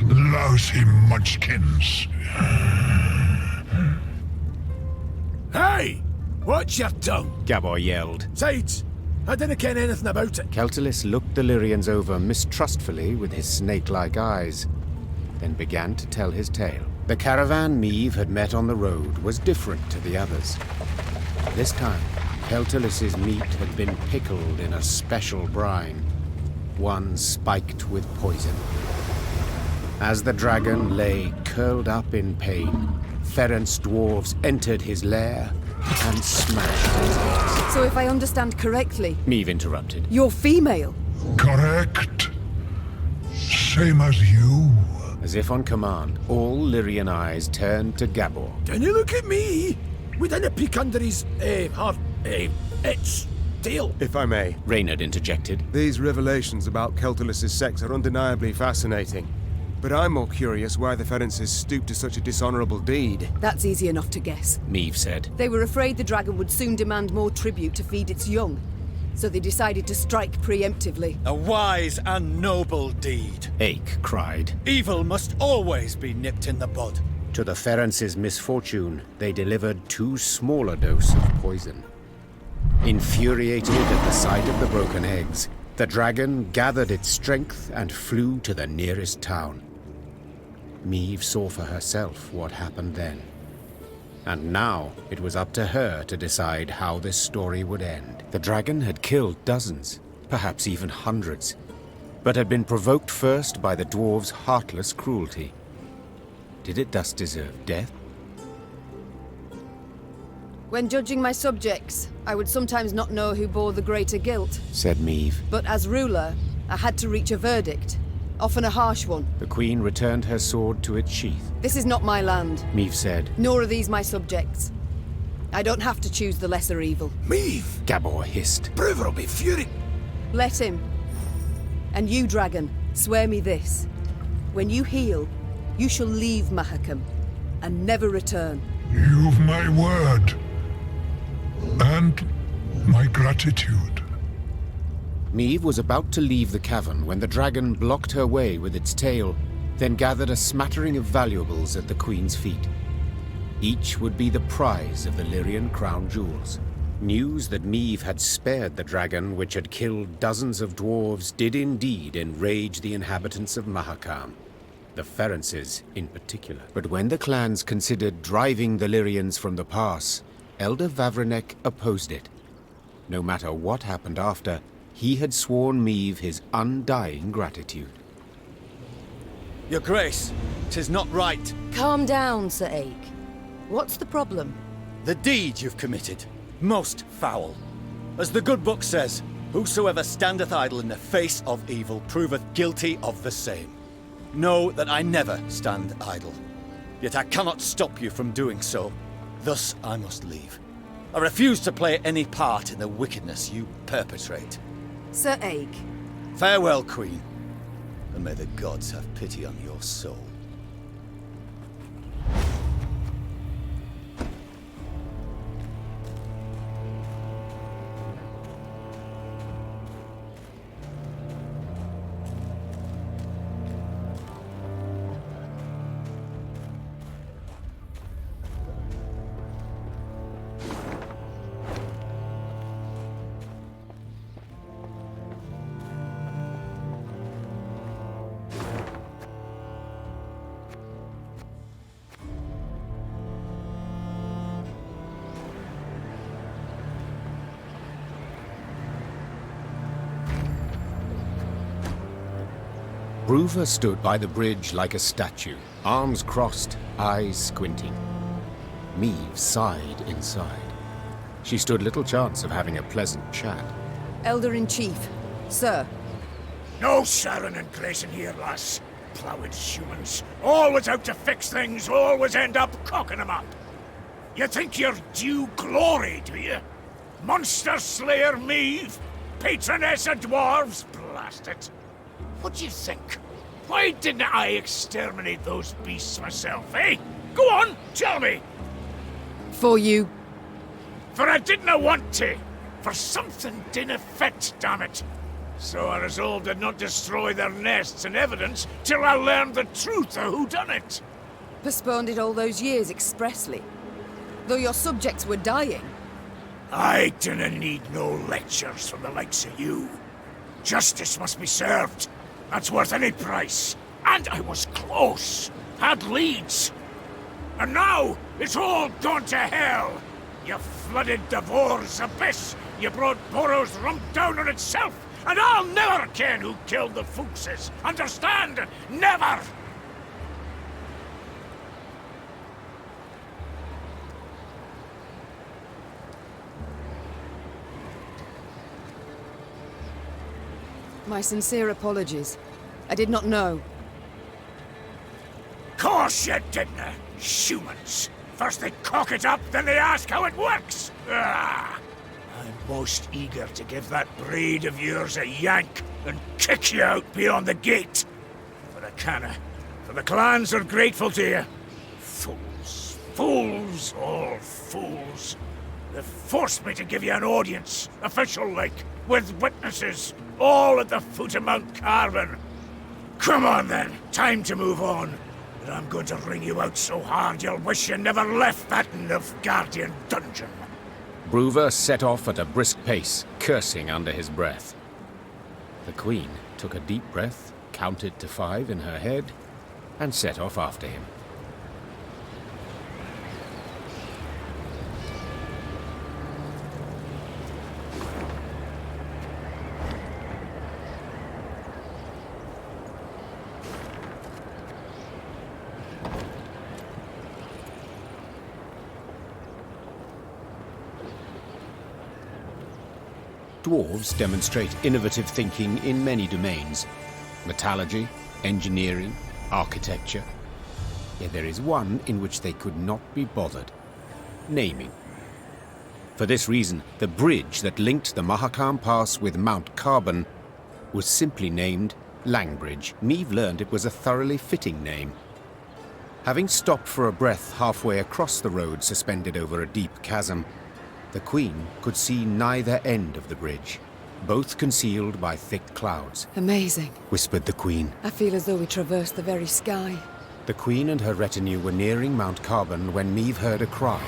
Lousy munchkins. Hey! Watch your tongue! Gabor yelled. Sides! I didn't ken anything about it. Keltalis looked the Lyrians over mistrustfully with his snake-like eyes, then began to tell his tale. The caravan Maeve had met on the road was different to the others. This time, Keltalis's meat had been pickled in a special brine, one spiked with poison. As the dragon lay curled up in pain, Ferenc dwarves entered his lair and smashed his head. So if I understand correctly... Maeve interrupted. You're female? Correct. Same as you. As if on command, all Lyrian eyes turned to Gabor. Don't you look at me! We didn't peek under his, its tail. If I may. Reynard interjected. These revelations about Keltalis's sex are undeniably fascinating. But I'm more curious why the Ferences stooped to such a dishonorable deed. That's easy enough to guess. Maeve said. They were afraid the dragon would soon demand more tribute to feed its young. so they decided to strike preemptively. A wise and noble deed. Ache cried. Evil must always be nipped in the bud. To the Ferences' misfortune, they delivered too small a dose of poison. Infuriated at the sight of the broken eggs, the dragon gathered its strength and flew to the nearest town. Meve saw for herself what happened then. And now it was up to her to decide how this story would end. The dragon had killed dozens, perhaps even hundreds, but had been provoked first by the dwarves' heartless cruelty. Did it thus deserve death? When judging my subjects, I would sometimes not know who bore the greater guilt, Said Meve. but as ruler, I had to reach a verdict, often a harsh one. The queen returned her sword to its sheath. This is not my land, Meve said. nor are these my subjects. I don't have to choose the lesser evil. Meve! Gabor hissed. Bruver will be furious. Let him. And you, dragon, swear me this. When you heal, you shall leave Mahakam and never return. You've my word. And my gratitude. Meve was about to leave the cavern when the dragon blocked her way with its tail, then gathered a smattering of valuables at the queen's feet. Each would be the prize of the Lyrian crown jewels. News that Meve had spared the dragon, which had killed dozens of dwarves, did indeed enrage the inhabitants of Mahakam, the Ferences in particular. But when the clans considered driving the Lyrians from the pass, Elder Vavrenek opposed it. No matter what happened after, he had sworn Meve his undying gratitude. Your Grace, 'tis not right. Calm down, Sir Ake. What's the problem? The deed you've committed, most foul. As the good book says, whosoever standeth idle in the face of evil proveth guilty of the same. Know that I never stand idle. Yet I cannot stop you from doing so. Thus I must leave. I refuse to play any part in the wickedness you perpetrate. Sir Ake. Farewell, Queen, and may the gods have pity on your soul. Bruver stood by the bridge like a statue, arms crossed, eyes squinting. Meve sighed inside. She stood little chance of having a pleasant chat. Elder-in-Chief, sir. No Sharon and Grayson here, lass. Ploughing humans. Always out to fix things, always end up cocking them up. You think you're due glory, do you? Monster Slayer Meve? Patroness of dwarves? Blast it. What do you think? Why didn't I exterminate those beasts myself, eh? Go on, tell me! For you. For I didn't want to. For something didn't fit, damn it. So I resolved to not destroy their nests and evidence till I learned the truth of who done it. Postponed it all those years expressly. Though your subjects were dying. I didn't need no lectures from the likes of you. Justice must be served. That's worth any price. And I was close. Had leads. And now, it's all gone to hell. You flooded Devor's abyss. You brought Boros Rump down on itself. And I'll never ken who killed the Fuchses. Understand? Never! My sincere apologies. I did not know. Course you didn't. Humans. First they cock it up, then they ask how it works. Ah! I'm most eager to give that braid of yours a yank and kick you out beyond the gate. For I canna. For the clans are grateful to you. Fools. Fools. All fools. They've forced me to give you an audience, official like, with witnesses, all at the foot of Mount Carbon. Come on then, time to move on. And I'm going to wring you out so hard you'll wish you never left that Nilfgaardian dungeon. Bruver set off at a brisk pace, cursing under his breath. The Queen took a deep breath, counted to 5 in her head, and set off after him. Dwarves demonstrate innovative thinking in many domains: metallurgy, engineering, architecture. Yet there is one in which they could not be bothered: naming. For this reason, the bridge that linked the Mahakam Pass with Mount Carbon was simply named Langbridge. Meve learned it was a thoroughly fitting name. Having stopped for a breath halfway across the road suspended over a deep chasm, the Queen could see neither end of the bridge, both concealed by thick clouds. Amazing, whispered the Queen. I feel as though we traversed the very sky. The Queen and her retinue were nearing Mount Carbon when Meve heard a cry.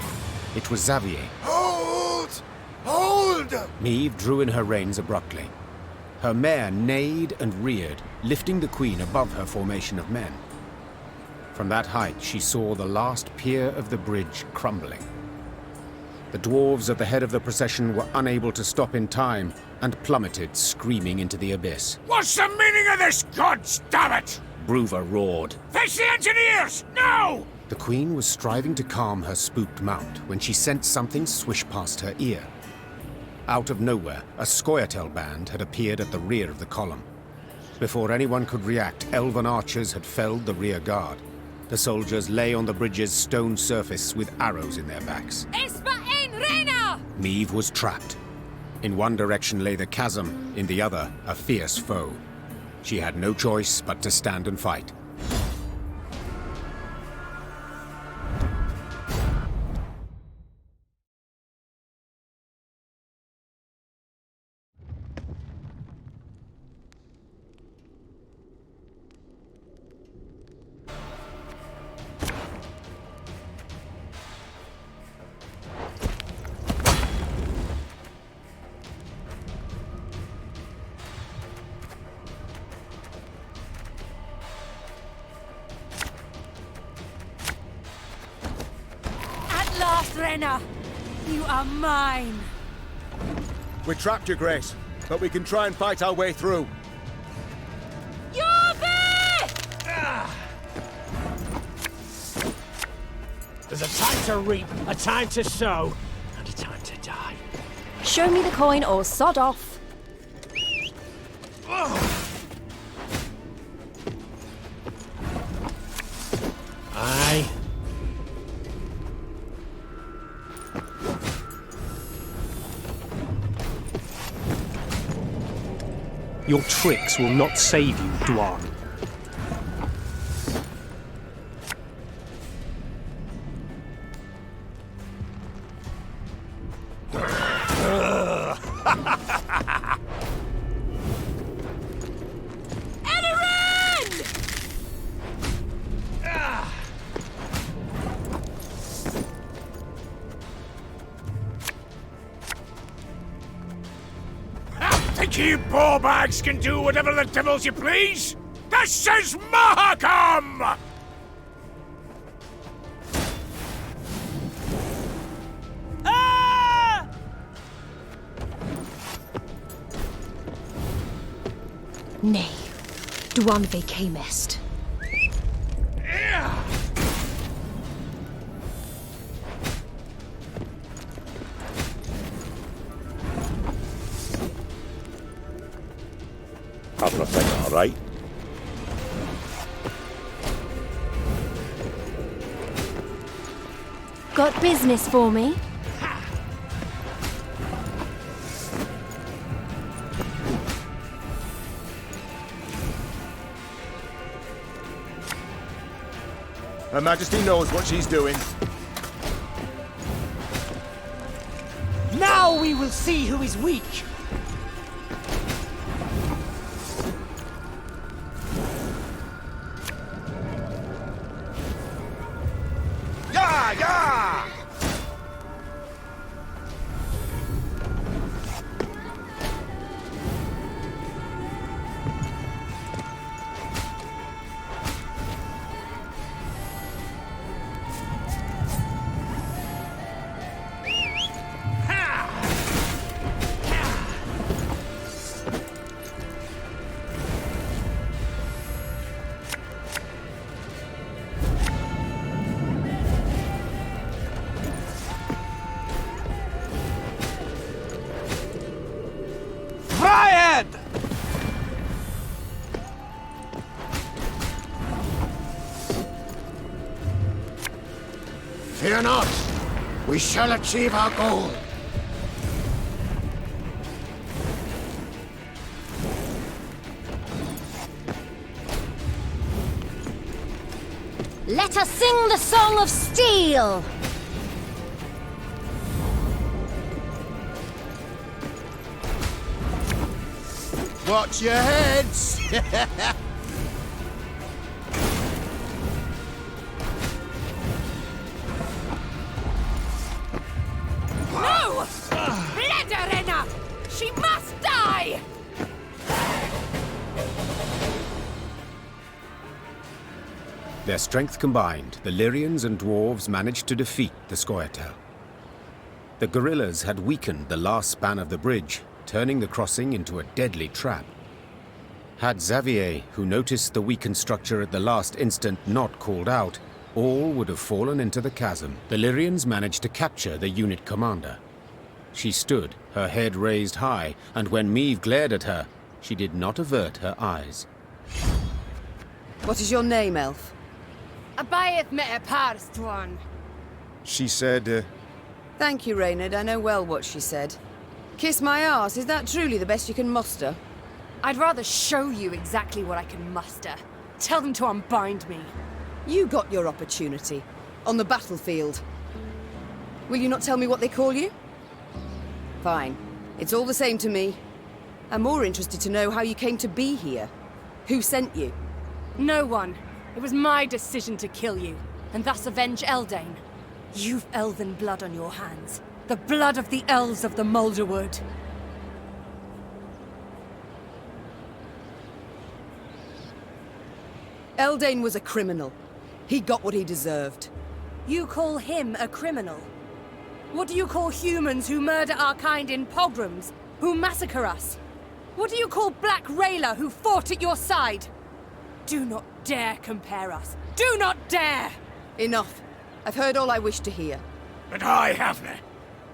It was Xavier. Hold! Hold! Meve drew in her reins abruptly. Her mare neighed and reared, lifting the Queen above her formation of men. From that height, she saw the last pier of the bridge crumbling. The dwarves at the head of the procession were unable to stop in time and plummeted, screaming into the abyss. What's the meaning of this, gods damn it? Bruver roared. Face the engineers, now! The Queen was striving to calm her spooked mount when she sensed something swish past her ear. Out of nowhere, a Scoia'tael band had appeared at the rear of the column. Before anyone could react, elven archers had felled the rear guard. The soldiers lay on the bridge's stone surface with arrows in their backs. Meve was trapped. In one direction lay the chasm, in the other, a fierce foe. She had no choice but to stand and fight. Renna! You are mine! We're trapped, Your Grace, but we can try and fight our way through. There's a time to reap, a time to sow, and a time to die. Show me the coin or sod off. Aye. Your tricks will not save you, Dwan. Think you ballbags can do whatever the devils you please? This is Mahakam! Nay, Dwan vacamest. Everything all right? Got business for me? Her Majesty knows what she's doing. Now we will see who is weak. Yeah, yeah! Fry it! Fear not. We shall achieve our goal. Let us sing the Song of Steel! Watch your heads! No! Blederenna! She must die! Their strength combined, the Lyrians and dwarves managed to defeat the Scoia'tael. The guerrillas had weakened the last span of the bridge, turning the crossing into a deadly trap. Had Xavier, who noticed the weakened structure at the last instant, not called out, all would have fallen into the chasm. The Lyrians managed to capture the unit commander. She stood, her head raised high, and when Meve glared at her, she did not avert her eyes. What is your name, elf? Abayeth me parstwan. She said, Thank you, Reynard. I know well what she said. Kiss my arse, is that truly the best you can muster? I'd rather show you exactly what I can muster. Tell them to unbind me. You got your opportunity. On the battlefield. Will you not tell me what they call you? Fine. It's all the same to me. I'm more interested to know how you came to be here. Who sent you? No one. It was my decision to kill you, and thus avenge Eldain. You've elven blood on your hands. The blood of the elves of the Moulderwood. Eldain was a criminal. He got what he deserved. You call him a criminal? What do you call humans who murder our kind in pogroms, who massacre us? What do you call Black Rayla who fought at your side? Do not dare compare us. Do not dare! Enough. I've heard all I wish to hear. But I haven't.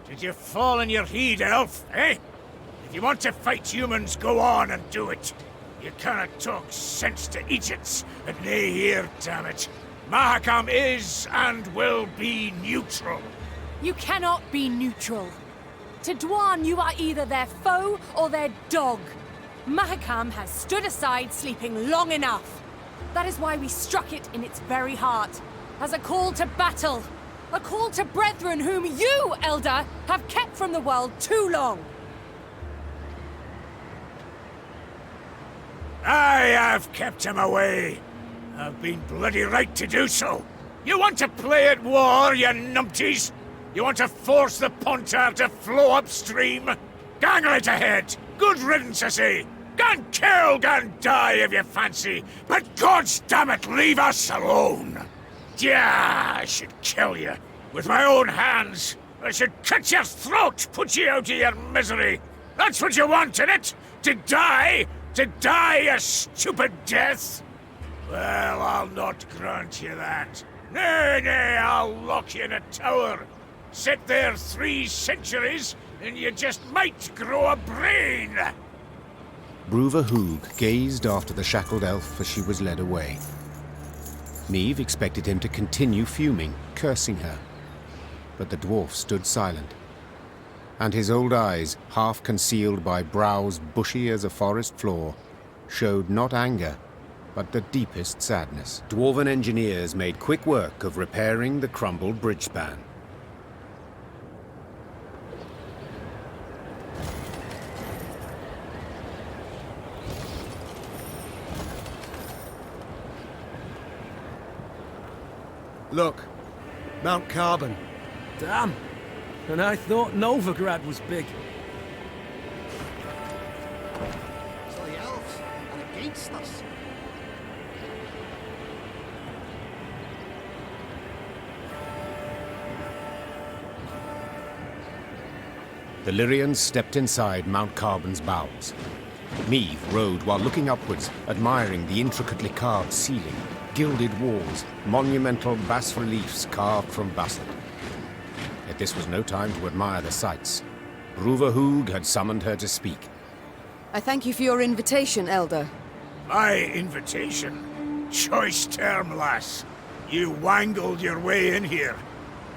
Did you fall in your heed, elf, eh? If you want to fight humans, go on and do it. You cannot talk sense to idiots and nay here, damn it. Mahakam is and will be neutral. You cannot be neutral. To Dwan, you are either their foe or their dog. Mahakam has stood aside, sleeping long enough. That is why we struck it in its very heart, as a call to battle. A call to brethren whom you, Elder, have kept from the world too long. I have kept him away. I've been bloody right to do so. You want to play at war, you numpties? You want to force the Pontar to flow upstream? Gang right ahead. Good riddance, I say. Gan kill, gan die if you fancy. But gods damn it, leave us alone. Yeah, I should kill you. With my own hands. I should cut your throat, put you out of your misery. That's what you want, innit? To die? To die a stupid death? Well, I'll not grant you that. Nay, nay, I'll lock you in a tower. Sit there 3 centuries, and you just might grow a brain. Bruva Hoog gazed after the shackled elf as she was led away. Meve expected him to continue fuming, cursing her. But the dwarf stood silent, and his old eyes, half concealed by brows bushy as a forest floor, showed not anger, but the deepest sadness. Dwarven engineers made quick work of repairing the crumbled bridge span. Look, Mount Carbon. Damn. And I thought Novigrad was big. So the elves are against us. The Lyrians stepped inside Mount Carbon's bowels. Meve rode while looking upwards, admiring the intricately carved ceiling, gilded walls, monumental bas-reliefs carved from basalt. Yet this was no time to admire the sights. Bruverhoog had summoned her to speak. I thank you for your invitation, Elder. My invitation? Choice term, lass. You wangled your way in here.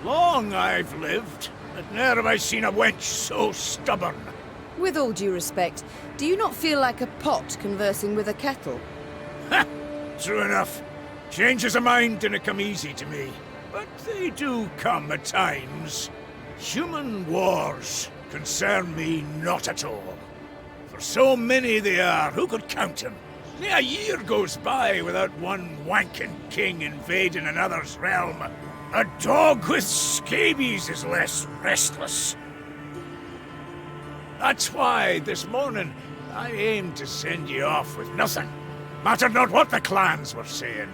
Long I've lived, but ne'er have I seen a wench so stubborn. With all due respect, do you not feel like a pot conversing with a kettle? Ha! True enough. Changes of mind didn't come easy to me. But they do come at times. Human wars concern me not at all. For so many they are, who could count them? A year goes by without one wanking king invading another's realm. A dog with scabies is less restless. That's why, this morning, I aimed to send you off with nothing. Mattered not what the clans were saying.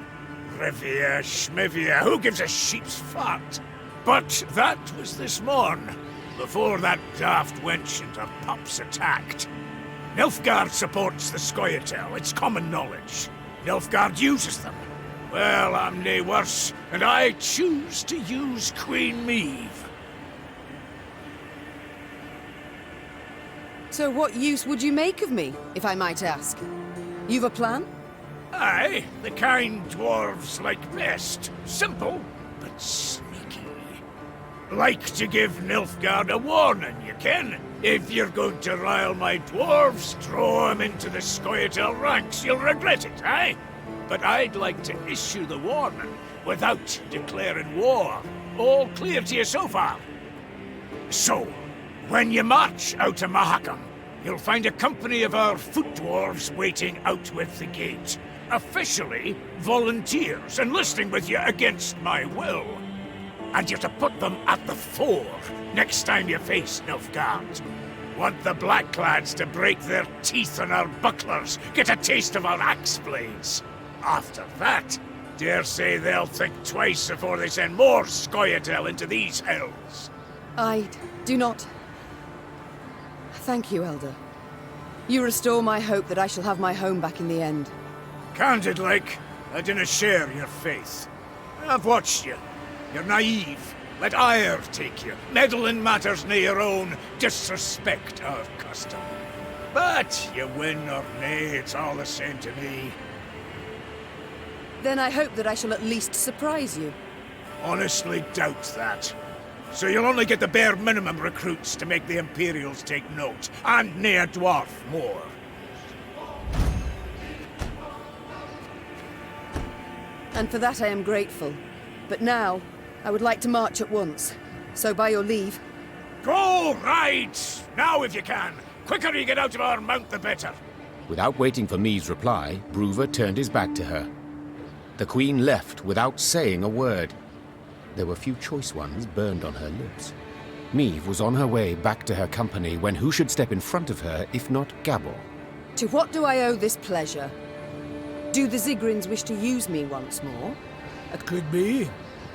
Rivia, Schmivia, who gives a sheep's fart? But that was this morn, before that daft wench and her pups attacked. Nilfgaard supports the Scoia'tael, it's common knowledge. Nilfgaard uses them. Well, I'm nae worse, and I choose to use Queen Meve. So what use would you make of me, if I might ask? You've a plan? Aye, the kind dwarves like best. Simple, but sneaky. Like to give Nilfgaard a warning, you ken. If you're going to rile my dwarves, throw them into the Scoia'tael ranks. You'll regret it, aye? But I'd like to issue the warning without declaring war. All clear to you so far? So, when you march out of Mahakam, you'll find a company of our foot dwarves waiting out with the gate. Officially, volunteers enlisting with you against my will. And you're to put them at the fore next time you face Nilfgaard. Want the Blackclads to break their teeth on our bucklers, get a taste of our axe blades. After that, dare say they'll think twice before they send more Scoia'tael into these hells. I do not... Thank you, Elder. You restore my hope that I shall have my home back in the end. Candid like, I dinna share your faith. I've watched you. You're naive. Let ire take you. Meddle in matters near your own. Disrespect our custom. But you win or nay, it's all the same to me. Then I hope that I shall at least surprise you. Honestly doubt that. So you'll only get the bare minimum recruits to make the Imperials take note, and nae a dwarf more. And for that I am grateful. But now, I would like to march at once. So by your leave... Go ride! Now if you can! Quicker you get out of our mount, the better. Without waiting for Meve's reply, Bruver turned his back to her. The Queen left without saying a word. There were few choice ones burned on her lips. Meve was on her way back to her company when who should step in front of her if not Gabor? To what do I owe this pleasure? Do the Zigrins wish to use me once more? It could be,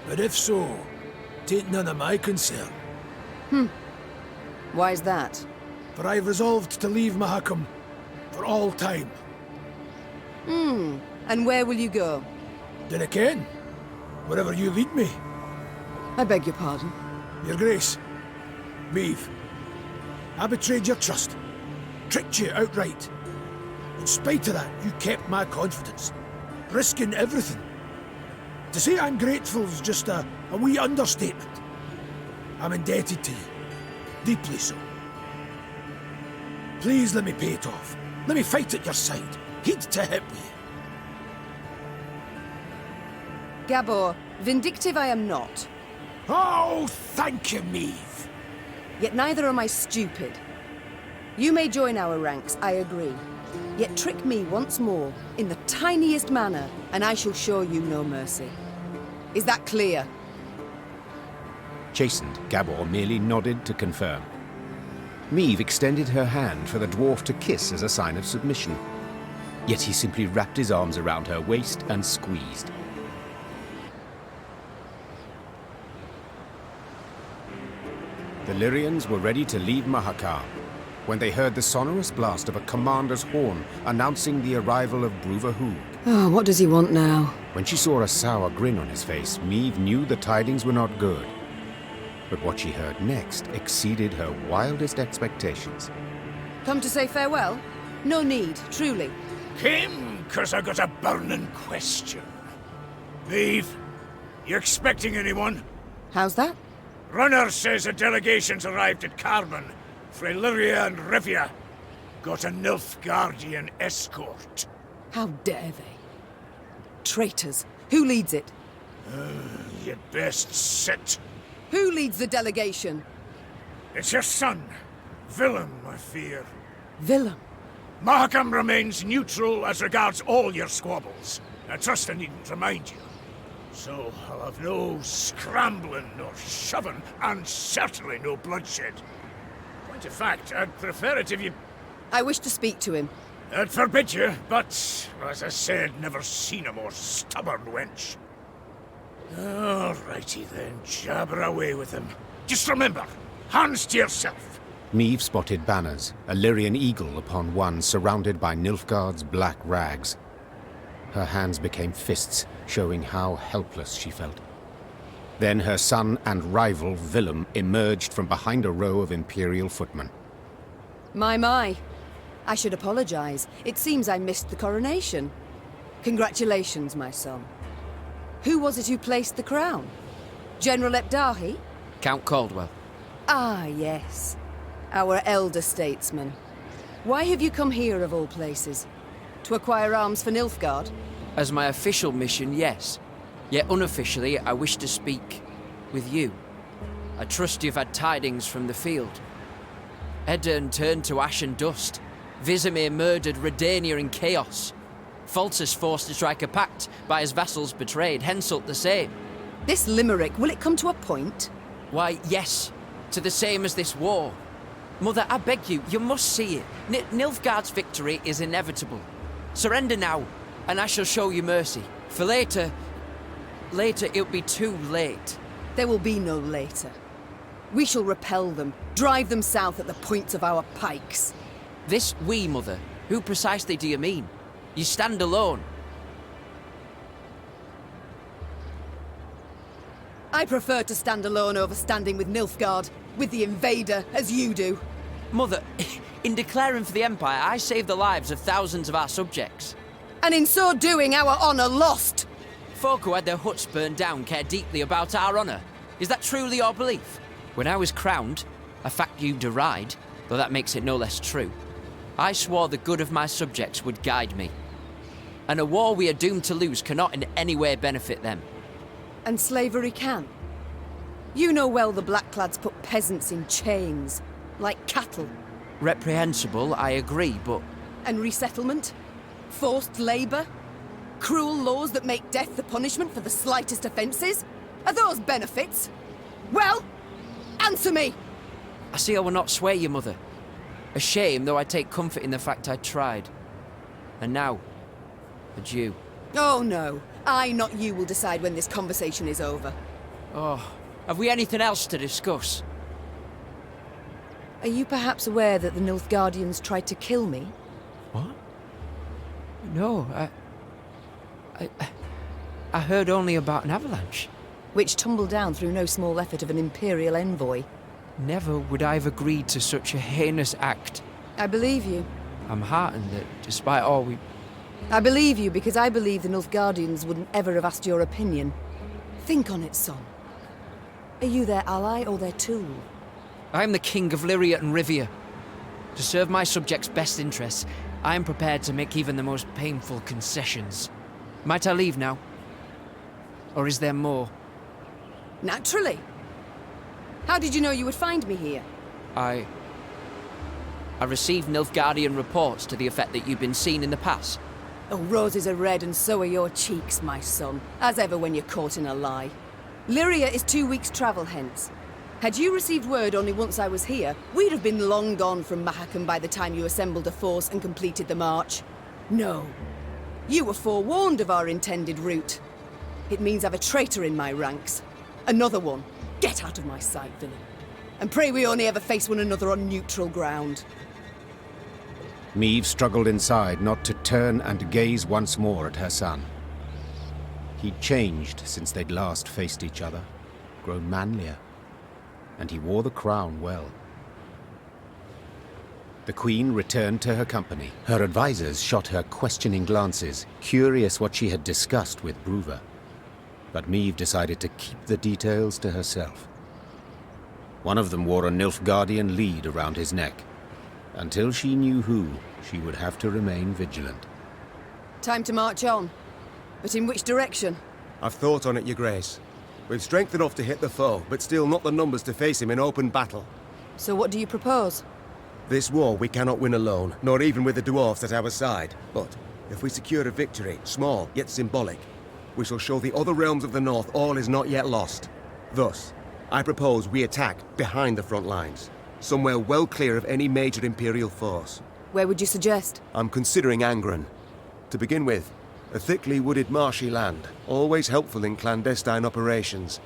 but if so, tain't none of my concern. Why's that? For I've resolved to leave Mahakam for all time. And where will you go? Dinna ken. Wherever you lead me. I beg your pardon. Your Grace. Meve. I betrayed your trust. Tricked you outright. In spite of that, you kept my confidence. Risking everything. To say I'm grateful is just a wee understatement. I'm indebted to you. Deeply so. Please let me pay it off. Let me fight at your side. Heed to hip with you. Gabor, vindictive I am not. Oh, thank you, Meve. Yet neither am I stupid. You may join our ranks, I agree. Yet trick me once more, in the tiniest manner, and I shall show you no mercy. Is that clear? Chastened, Gabor merely nodded to confirm. Meve extended her hand for the dwarf to kiss as a sign of submission. Yet he simply wrapped his arms around her waist and squeezed. The Lyrians were ready to leave Mahakam when they heard the sonorous blast of a commander's horn announcing the arrival of Bruverhoog. Oh, what does he want now? When she saw a sour grin on his face, Meve knew the tidings were not good. But what she heard next exceeded her wildest expectations. Come to say farewell? No need, truly. Came 'cause I got a burning question. Maeve, you expecting anyone? How's that? Runner says a delegation's arrived at Carbon, frae Lyria and Rivia. Got a Nilfgaardian escort. How dare they? Traitors. Who leads it? You'd best sit. Who leads the delegation? It's your son, Willem, I fear. Willem? Mahakam remains neutral as regards all your squabbles. I trust I needn't remind you. So I'll have no scrambling nor shoving, and certainly no bloodshed. Point of fact, I'd prefer it if you... I wish to speak to him. I'd forbid you, but, as I said, never seen a more stubborn wench. Alrighty then, jabber away with him. Just remember, hands to yourself. Meve spotted banners, a Lyrian eagle upon one surrounded by Nilfgaard's black rags. Her hands became fists, showing how helpless she felt. Then her son and rival, Willem, emerged from behind a row of Imperial footmen. My. I should apologize. It seems I missed the coronation. Congratulations, my son. Who was it who placed the crown? General Ebdahi? Count Caldwell. Ah, yes. Our elder statesman. Why have you come here, of all places? To acquire arms for Nilfgaard? As my official mission, yes. Yet unofficially, I wish to speak with you. I trust you've had tidings from the field. Edirn turned to ash and dust. Vizimir murdered Redania in chaos. Foltest forced to strike a pact by his vassals betrayed, Henselt the same. This limerick, will it come to a point? Why, yes. To the same as this war. Mother, I beg you, you must see it. Nilfgaard's victory is inevitable. Surrender now, and I shall show you mercy. For later it'll be too late. There will be no later. We shall repel them, drive them south at the points of our pikes. This we, Mother? Who precisely do you mean? You stand alone. I prefer to stand alone over standing with Nilfgaard, with the invader, as you do. Mother, in declaring for the Empire, I saved the lives of thousands of our subjects. And in so doing, our honor lost. Folk who had their huts burned down care deeply about our honor. Is that truly your belief? When I was crowned, a fact you deride, though that makes it no less true, I swore the good of my subjects would guide me. And a war we are doomed to lose cannot in any way benefit them. And slavery can. You know well the Blackclads put peasants in chains, like cattle. Reprehensible, I agree, but... And resettlement? Forced labor? Cruel laws that make death the punishment for the slightest offenses? Are those benefits? Well, answer me! I see I will not sway you, Mother. A shame, though I take comfort in the fact I tried. And now, adieu. Oh no, I, not you, will decide when this conversation is over. Oh, have we anything else to discuss? Are you perhaps aware that the Nilfgaardians tried to kill me? What? No, I heard only about an avalanche. Which tumbled down through no small effort of an Imperial envoy. Never would I have agreed to such a heinous act. I believe you. I'm heartened that, despite all we... I believe you because I believe the Nilfgaardians wouldn't ever have asked your opinion. Think on it, son. Are you their ally or their tool? I am the King of Lyria and Rivia. To serve my subjects' best interests, I am prepared to make even the most painful concessions. Might I leave now? Or is there more? Naturally. How did you know you would find me here? I received Nilfgaardian reports to the effect that you've been seen in the pass. Oh, roses are red and so are your cheeks, my son. As ever when you're caught in a lie. Lyria is 2 weeks' travel hence. Had you received word only once I was here, we'd have been long gone from Mahakam by the time you assembled a force and completed the march. No. You were forewarned of our intended route. It means I've a traitor in my ranks. Another one. Get out of my sight, villain. And pray we only ever face one another on neutral ground. Meve struggled inside not to turn and gaze once more at her son. He'd changed since they'd last faced each other, grown manlier, and he wore the crown well. The Queen returned to her company. Her advisors shot her questioning glances, curious what she had discussed with Bruver. But Meve decided to keep the details to herself. One of them wore a Nilfgaardian lead around his neck. Until she knew who, she would have to remain vigilant. Time to march on. But in which direction? I've thought on it, Your Grace. We've strength enough to hit the foe, but still not the numbers to face him in open battle. So what do you propose? This war we cannot win alone, nor even with the dwarves at our side. But if we secure a victory, small yet symbolic, we shall show the other realms of the north all is not yet lost. Thus, I propose we attack behind the front lines, somewhere well clear of any major Imperial force. Where would you suggest? I'm considering Angren. To begin with, a thickly wooded marshy land, always helpful in clandestine operations.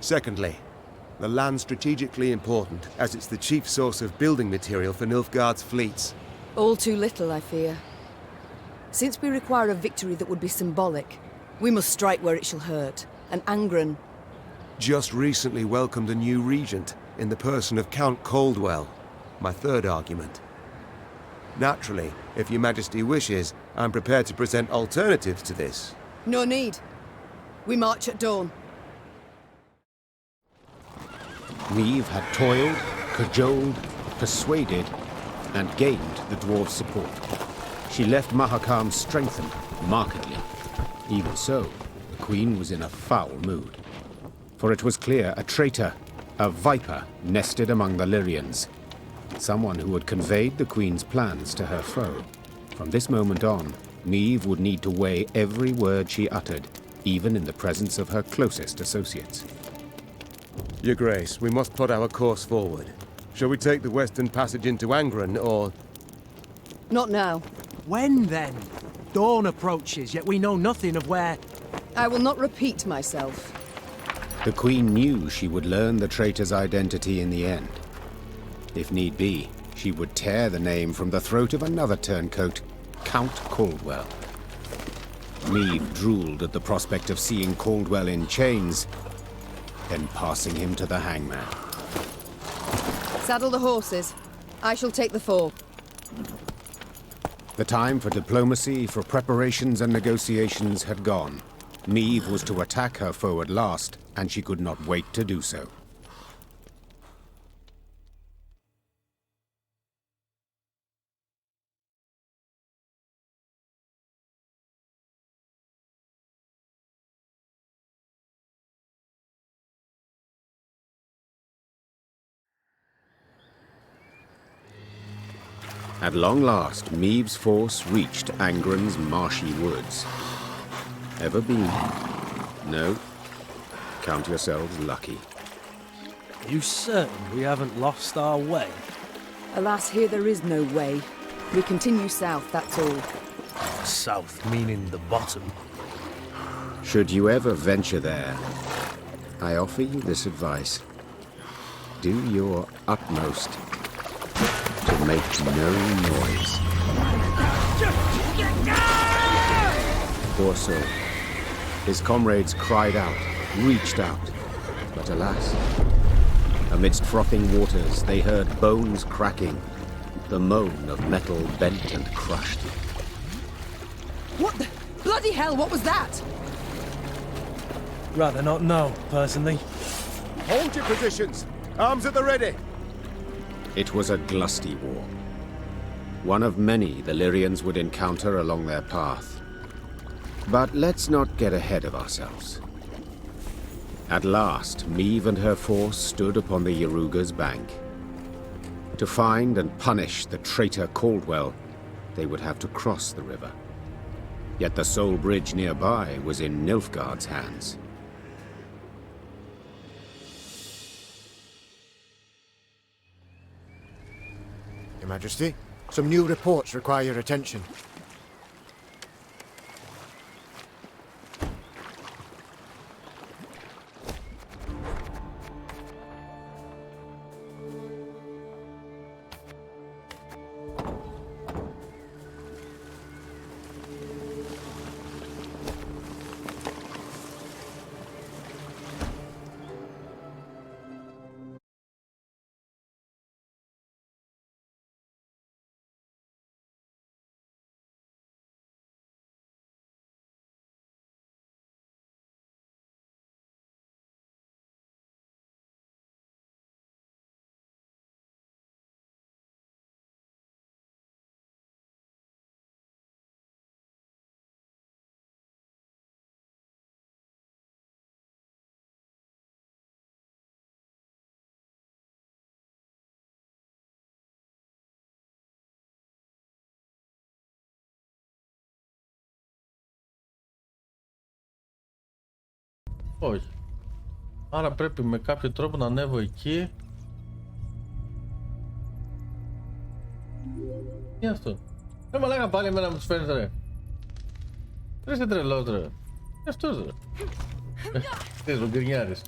Secondly, the land strategically important, as it's the chief source of building material for Nilfgaard's fleets. All too little, I fear. Since we require a victory that would be symbolic, we must strike where it shall hurt, and Angren... Just recently welcomed a new regent, in the person of Count Coldwell, my third argument. Naturally, if Your Majesty wishes, I'm prepared to present alternatives to this. No need. We march at dawn. Meve had toiled, cajoled, persuaded, and gained the dwarves' support. She left Mahakam strengthened, markedly. Even so, the Queen was in a foul mood. For it was clear a traitor, a viper, nested among the Lyrians. Someone who had conveyed the Queen's plans to her foe. From this moment on, Meve would need to weigh every word she uttered, even in the presence of her closest associates. Your Grace, we must put our course forward. Shall we take the western passage into Angren, or...? Not now. When, then? Dawn approaches, yet we know nothing of where... I will not repeat myself. The Queen knew she would learn the traitor's identity in the end. If need be, she would tear the name from the throat of another turncoat, Count Caldwell. Meve drooled at the prospect of seeing Caldwell in chains, then passing him to the hangman. Saddle the horses. I shall take the fore. The time for diplomacy, for preparations and negotiations had gone. Meve was to attack her foe at last, and she could not wait to do so. At long last, Meve's force reached Angren's marshy woods. Ever been? No. Count yourselves lucky. Are you certain we haven't lost our way? Alas, here there is no way. We continue south, that's all. South meaning the bottom. Should you ever venture there, I offer you this advice. Do your utmost to make no noise. Poor soul. His comrades cried out, reached out, but alas, amidst frothing waters they heard bones cracking, the moan of metal bent and crushed. What the... bloody hell, what was that? Rather not know, personally. Hold your positions! Arms at the ready! It was a glusty war. One of many the Lyrians would encounter along their path. But let's not get ahead of ourselves. At last, Meve and her force stood upon the Yaruga's bank. To find and punish the traitor Caldwell, they would have to cross the river. Yet the sole bridge nearby was in Nilfgaard's hands. Your Majesty, some new reports require your attention. Όχι. Άρα πρέπει με κάποιο τρόπο να ανέβω εκεί. Τι είναι αυτό? Μαλάκα πάλι εμένα μου τους φέρνεις ρε. Ρε είσαι τρελός ρε. Τι αυτός ρε. Τι είσαι ο γκρινιάρης.